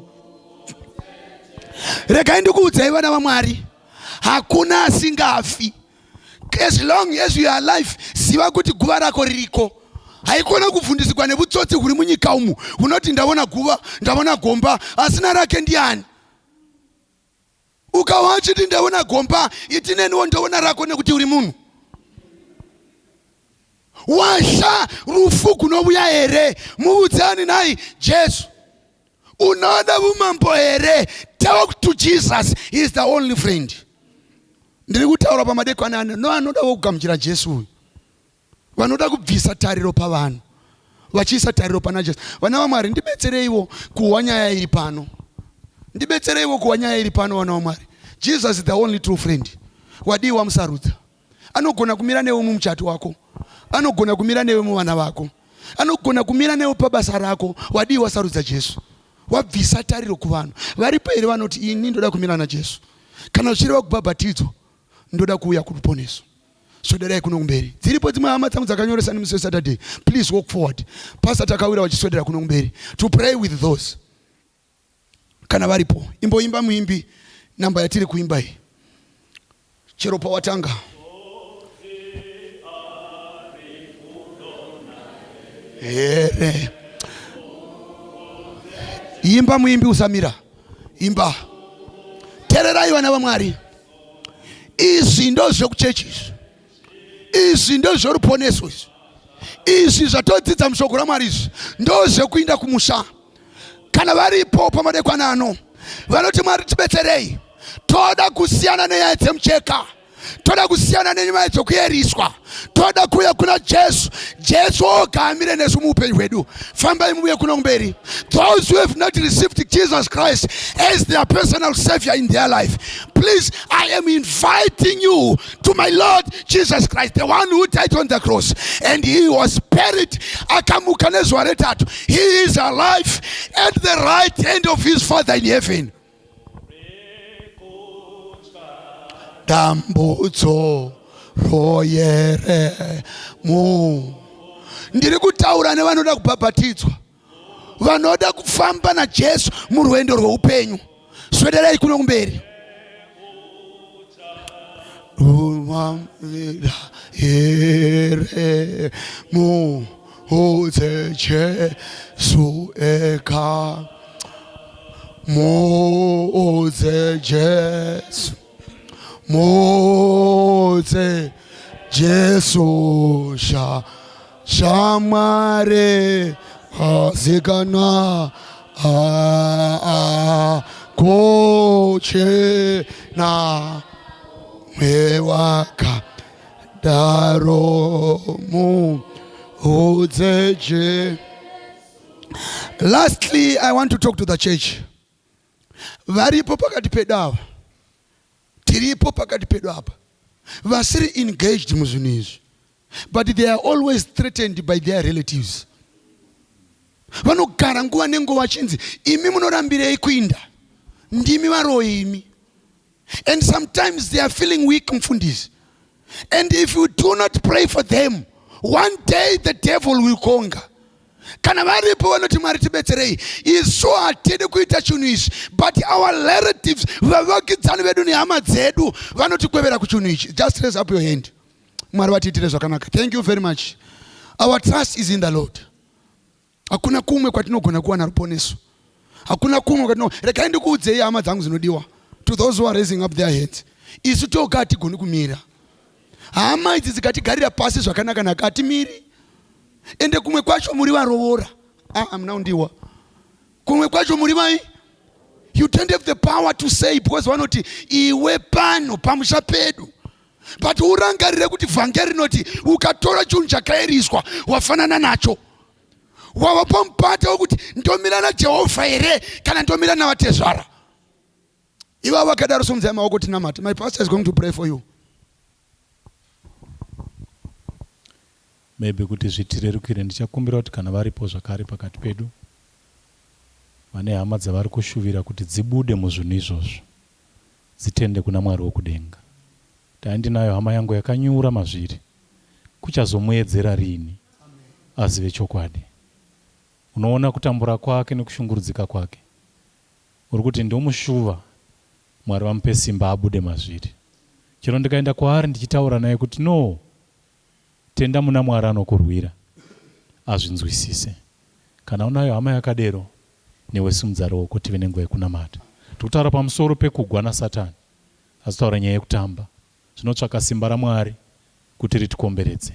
Regai ndikuudzai vana vaMwari, hakuna asingafi. As long as you are alive, ziva kuti guva rako ririko. Haikona kuvhundusikwa nevutsotsi huri munyika umu hunoti ndavona guva, ndavona gomba, asina rake ndiani. Ukawachiti ndavona gomba, itineniwo ndavona rako nekuti uri munhu. Washa rufu kunobuya here, muudzani naye Jesu. Unoda umambo here, talk to Jesus, he is the only friend. Ndiri kutaura pamadekwana ano, no anoda kugamuchira Jesu. Vanoda kubvisa tariro pavanhu, vachiisa tariro pana Jesu. Vana vaMwari, ndibetsereiwo kuwa nyaya iri pano. Ndibetsereiwo kuwa nyaya iri pano vana vaMwari. Jesus is the only true friend. Wadiwa musarudza. Anogona kumira newe mumuchato wako. Anogona kumira newe muvana vako. Anogona kumira newe pabasa rako. Wadiwa sarudza Jesu. Wabvisa tariro kuvanhu. Varipo here vanoti ini ndoda kumira na Jesu. Kana uchiri wakubhabhatidzwa, ndoda kuuya kuruponeso. Swederai kuno kumberi. Dziripo dzimwe hama dzangu dzakanyoresa nemusi Saturday. Please walk forward. Pastor takawira vachiswedera kuno kumberi to pray with those. Kana varipo, imboimba muimbi namba yatiri kuimba hii. Chero pawatanga. Here. Imba muimbi usamira. Imba. Tererai vana vaMwari. Izvi ndozvo kuchechi. Izvi ndozvo ruponeso. Izvi zvatodzidza mushoko raMwari izvi ndozvo kuinda kumusha. Kana varipo pamadekwana ano vanoti Mwari tibetserei, toda kusiyana nenyaya dzemucheka, toda kusiyana nenyaya dzokuyeriswa, toda kuuya kuna Jesu. Jesu oga amire nesu muupenyu hwedu. Fambai muye kuno kumberi. Those who have not received Jesus Christ as their personal savior in their life, please, I am inviting you to my Lord Jesus Christ, the one who died on the cross and he was buried, akamuka nezuva retatu. He is alive at the right hand of his Father in heaven. Dambudzo royere mu. Ndiri kutaura nevanoda kubhabhatidzwa, vanoda kufamba na Jesu murwendo rweupenyu. Swederai kuno kumberi. Here mu udze Jesu eka. Mu udze Jesu. Moze Jesu shamare azigana koche na mewaka daromu ozeje. Lastly, I want to talk to the church. Varipo pakati pedava, tiripo pakati pedu apa, vasiri engaged muzvinhu izvi, but they are always threatened by their relatives. Vanogara nguva nenguva vachinzi imi munorambirei kuinda, ndimi varoyi imi. And sometimes they are feeling weak mfundisi. And if you do not pray for them, one day the devil will conquer. Kana varipo vanoti Mwari tibetserei, isu hatidi kuita chinhu izvi, but our relatives, vavakidzani vedu nehama dzedu vanotikwevera kuchinhu ichi. Just raise up your hand. Mwari vatiitire zvakanaka. Thank you very much. Our trust is in the Lord. Hakuna kumwe kwatinogona kuwana ruponeso. Hakuna kumwe kwatinogona. Rekai ndikuudzei hama dzangu dzinodiwa, to those who are raising up their heads, isu toga hatigoni kumira. Hama idzi dzikatigarira pasi zvakanaka naka hatimiri. Ende kumwe kwacho muri varovora. Mnaundiwa. Kumwe kwacho muri vai. You don't have the power to say, because vanoti iwe pano pamusha pedu. But urangarire kuti vhangeri noti ukatora chinhu chakairiswa wafanana nacho. Wavapa mupata wekuti ndomira naJehovha here kana ndomira navatezvara. Iva vakadaro somudzai maoko tinamata. My pastor is going to pray for you. Maybe kuti zvitirerukire, ndichakumbira kuti kana varipo zvakare pakati pedu vane hama dzavari kushuvira kuti dzibude muzvinhu izvozvo, dzitende kuna Mwari wokudenga. Ndinayo hama yangu yakanyura mazviri, kuchazomuedzera rini azive chokwadi. Unoona kutambura kwake nekushungurudzika kwake, uri kuti ndomushuva, Mwari vamupe simba abude mazviri. Chero ndikaenda kwaari ndichitaura naye kuti no, tenda muna Mwari anokurwira, azvinzwisise. Kana unayo hama yakadero, newe simudza ruoko tive nenguva yekunamata. Tikutaura pamusoro pekugwa naSatani, asi taura nyaya yekutamba. Zvinotsvaka simba raMwari kuti ritikomberedze.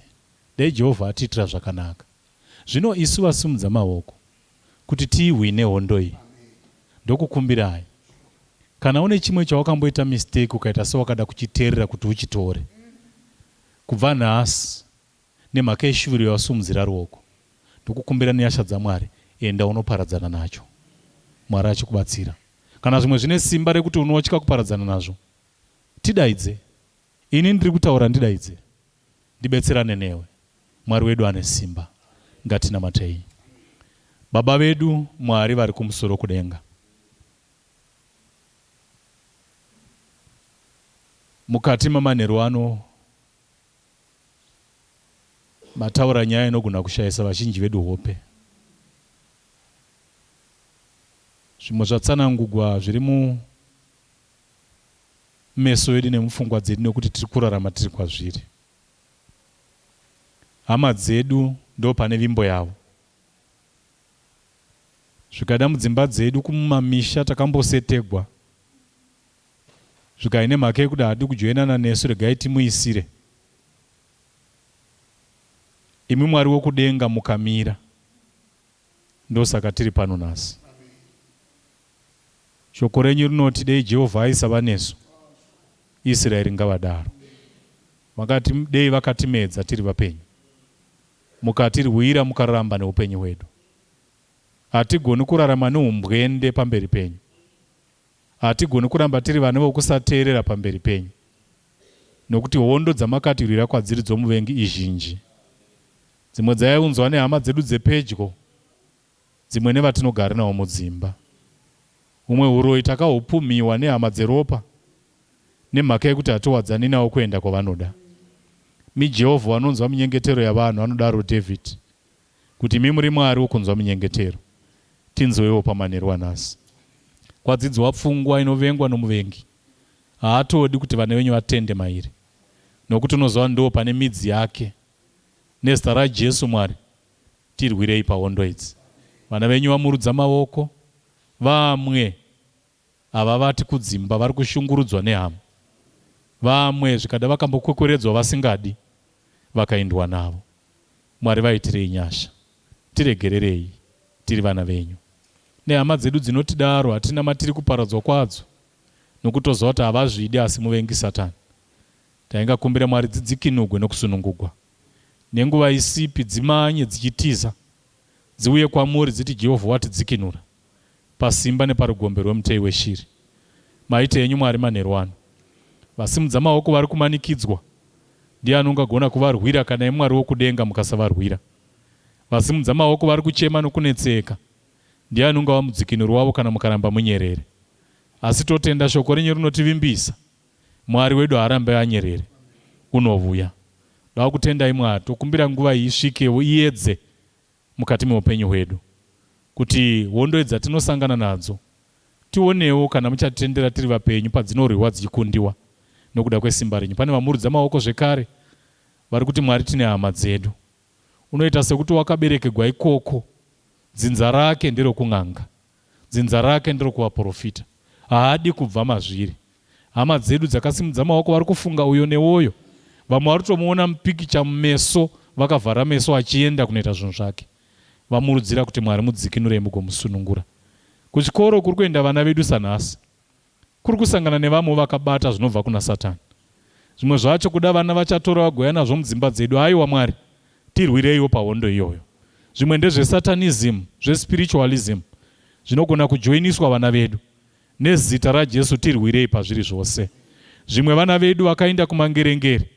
Dei Jehovha atiitira zvakanaka. Zvino isu vasimudza maoko kuti tiihwine hondo iyi. Ndokukumbirai, kana une chimwe chawakamboita mistake ukaita sewakada kuchiteerera kuti uchitore, kubva nhasi nemhaka yeshuviro yawasumudzira ruoko, ndokukumbira nenyasha dzaMwari, enda unoparadzana nacho. Mwari achikubatsira. Kana zvimwe zvine simba rekuti unotya kuparadzana nazvo, tidaidze. Ini ndiri kutaura ndidaidze. Ndibetserane newe. Mwari wedu ane simba. Ngatinamatei. Baba vedu Mwari vari kumusoro kudenga, mukati mamanheru ano mataura nyaya inogona kushayisa vazhinji vedu hope. Zvimwe zvatsanangurwa zviri mumeso edu nemupfungwa dzedu nekuti tiri kurarama tiri kwazviri. Hama dzedu ndo pane vimbo yavo. Zvikada mudzimba dzedu kumamisha takambosetegwa, zvikaine mhaka yekuti hadi kujoinana nesu, regai timuisire. Imi Mwari wokudenga mukamira, ndosaka tiri pano nhasi. Shoko renyu rinoti dei Jehovha aisava nesu, Israeri ngavadaro. Vakati dei vakatimedza tiri vapenyu, mukatirwira mukararamba neupenyu hwedu. Hatigoni kurarama neumbwende pamberi penyu. Hatigoni kuramba tiri vane vokusateerera pamberi penyu, nokuti hondo dzamakatirwira kwadziri dzomuvengi izhinji. Dzimwe dzaiunzwa nehama dzedu dzepedyo, dzimwe nevatinogara navo mudzimba. Umwe uroi takahupumiwa nehama dzeropa, nemhaka yekuti hatiwadzani navo kuenda kwavanoda. MiJehovha vanonzwa minyengetero yavanhu, vanodaro David, kuti mi muri Mwari wokunzwa minyengetero. Tinzwewo pamanheru anhasi. Kwadzidzwa pfungwa inovengwa nomuvengi, haatodi kuti vana venyu vatende mairi, nokuti unoziva ndo pane midzi yake. Nezita raJesu Mwari, tirwirei pahondo idzi. Vana venyu vamurudza maoko, vamwe ava vati kudzimba vari kushungurudzwa nehama, vamwe zvikada vakambokwekweredzwa vasingadi, vakaendwa navo. Mwari vaitirei nyasha, tiregererei tiri vana venyu. Nehama dzedu dzinotidaro hatina matiri kuparadzwa kwadzo, nokutoziva kuti havazvidi asi muvengi Satani. Taingakumbira Mwari dzidzikinugwe nokusunungugwa. Nenguva isipi dzimanye dzichitiza, dziuye kwamuri dziti Jehovha watidzikinura, pasimba neparugombe rwemutei weshiri. Maite enyu Mwari manheru ano. Vasimudza maoko vari kumanikidzwa, ndiani ungagona kuvarwira kana iMwari wokudenga mukasavarwira? Vasimudza maoko vari kuchema nokunetseka, ndiani ungava mudzikinuri wavo kana mukaramba munyerere? Asi totenda shoko renyu rinotivimbisa, Mwari wedu harambe anyerere, unovuya. Ndava kutendai Mwari, tokumbira nguva iyi isvikewo iedze mukati meupenyu hwedu, kuti hondo dzatinosangana nadzo tionewo kana muchatitendera tiri vapenyu padzinorwiwa dzichikundiwa nokuda kwesimba renyu. Pane vamurudza maoko zvekare vari kuti Mwari tine hama dzedu. Unoita sekuti wakaberekerwa ikoko, dzinza rake nderokung'anga, dzinza rake nderokuvaprofita, haadi kubva mazviri. Hama dzedu dzakasimudza maoko vari kufunga uyo newoyo, vamwe vari kutomuona mupikicha mumeso vakavhara meso achienda kunoita zvinhu zvake. Vamurudzira kuti Mwari mudzikinure mugomusunungura. Kuchikoro kuri kuenda vana vedu sanhasi, kuri kusangana nevamwe vakabata zvinobva kuna Satani. Zvimwe zvacho kuda vana vachatora vagoya nazvo mudzimba dzedu. Aiwa Mwari, tirwireiwo pahondo iyoyo. Zvimwe ndezvesatanism, zvespiritualism, zvinogona kujoiniswa vana vedu. Nezita raJesu tirwirei pazviri zvose. Zvimwe vana vedu vakaenda kumangerengere,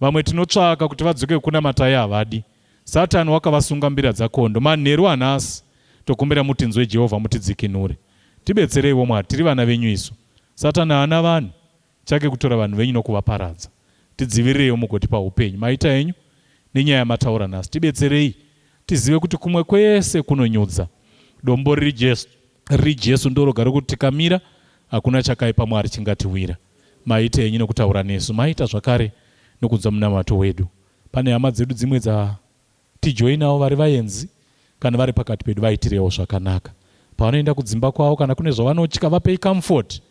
vamwe tinotsvaka kuti vadzoke kuna matai havadi. Satani wakavasunga mbira dzakondo. Manheru hanhasi tokumbira mutinzwe Jehovha mutidzikinure. Tibetsereiwo Mwari, tiri vana venyu isu. Satani haana vanhu chake kutora vanhu venyu nokuvaparadza. Tidzivirireiwo mugotipa upenyu. Maita enyu nenyaya yamataura nhasi, tibetserei tizive kuti kumwe kwese kunonyudza. Dombo riri Jesu ndoroga rokuti tikamira hakuna chakaipa Mwari chingatiwira. Maita enyu nokutaura nesu, maita zvakare nokunzwa munamato wedu. Pane hama dzedu dzimwe dzatijoinawo vari vaenzi, kana vari pakati pedu vaitirewo zvakanaka. Pavanoenda kudzimba kwavo kana kune zvavanotya, vapei comfort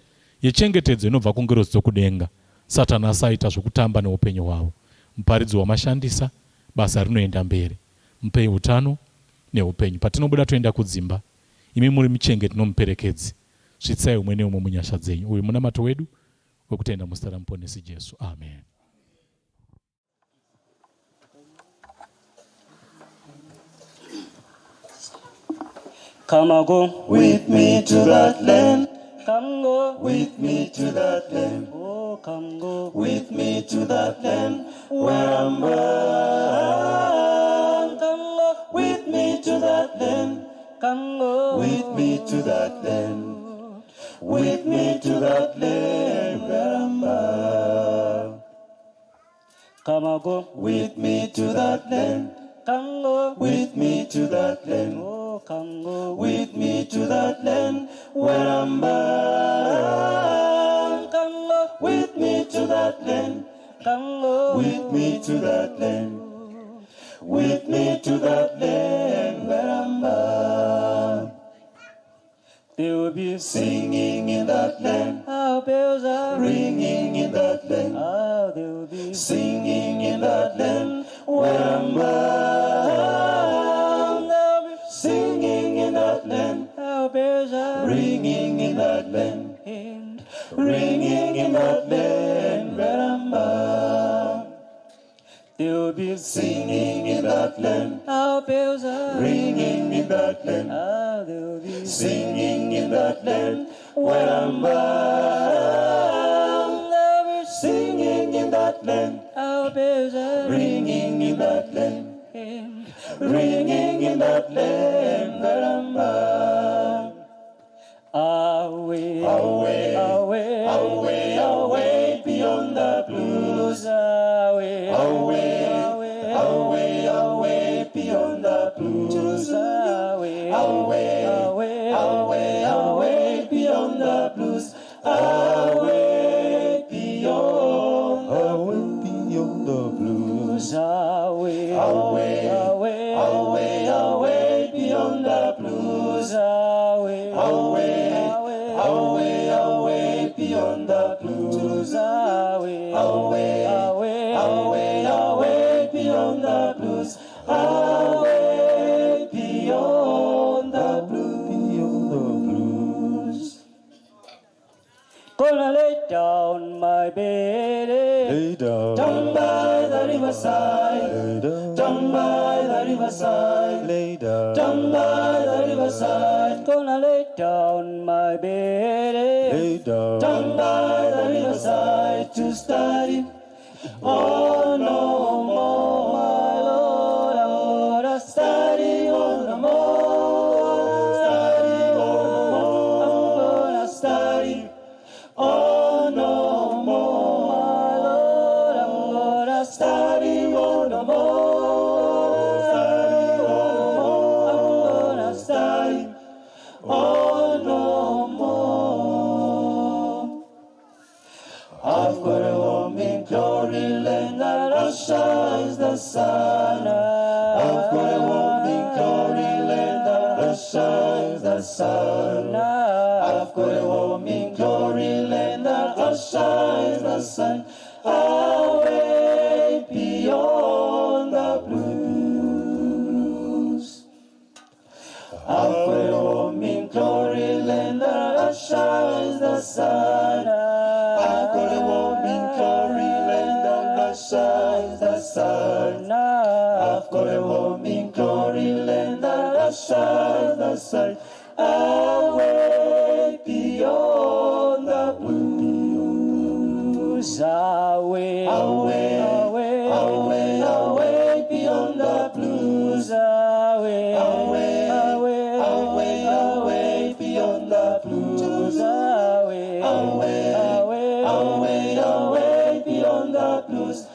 yechengetedzo inobva kungerodzi dzokudenga. Satani asaita zvokutamba neupenyu hwavo. Muparidzi wamashandisa, basa rinoenda mberi. Mupei utano neupenyu. Patinobuda toenda kudzimba, imi muri muchengeti nomuperekedzi. Svitsai umwe neumwe munyasha dzenyu. Uyu munamato wedu wekutenda muzita ramuponesi Jesu. Amen. Come on, go with me to that land. Come go with me to that land. Oh, come go with me to that land where I'm born. Come go with me to that land. Come go with me to that land. With me to that land where I'm born. Come on, go with me to that land. Come go with me to that land. Oh, come go with me to that land where I'm born. Come go with me to that land. Come go with me to that land. With me to that land where I'm born. They will be singing in that land. Our bells are ringing in that land. Ah, they will be singing in that land where I'm born. They'll be singing in that land. Our bells are ringing in that land. Ringing in that land where I'm born. They will be singing in that land. Our bells are ringing in that land. Ah, they will be singing in that land where I'm born. They'll be singing in that land. Our bells are ringing in that land. Ringing in that land where I'm born. Away, away, away, away, away beyond the blues. Away, away, away, away, away beyond the blues. Away, away, away, away, away beyond the blues. Away beyond the blues. Away, away, away, away, away beyond the blues. Away, away, away, away beyond the blues. Away, away, away, away, away beyond the blues. Away beyond the blues. Gonna lay down my bed, lay down by the riverside, lay down by the riverside, lay down by the riverside. Gonna lay down my bed, lay down by the riverside to study. Oh no more, my Lord, I'm gonna study on the more, study on the more, I'm gonna study. Oh no more, my Lord, I'm gonna study on the more, study on the more, shines the sun. I've got a home in glory land that shines the sun. I've got a home in glory land that shines the sun. Away beyond the blues. I've got a home in glory land that shines the sun. I've got a home in glory land that shines the sun. I've got a home in glory land that shines the sun. Away beyond the blues. Away, away, away, away, away beyond the blues. Away, away, away, away, away beyond the blues. Away, away, away, away, away beyond the blues.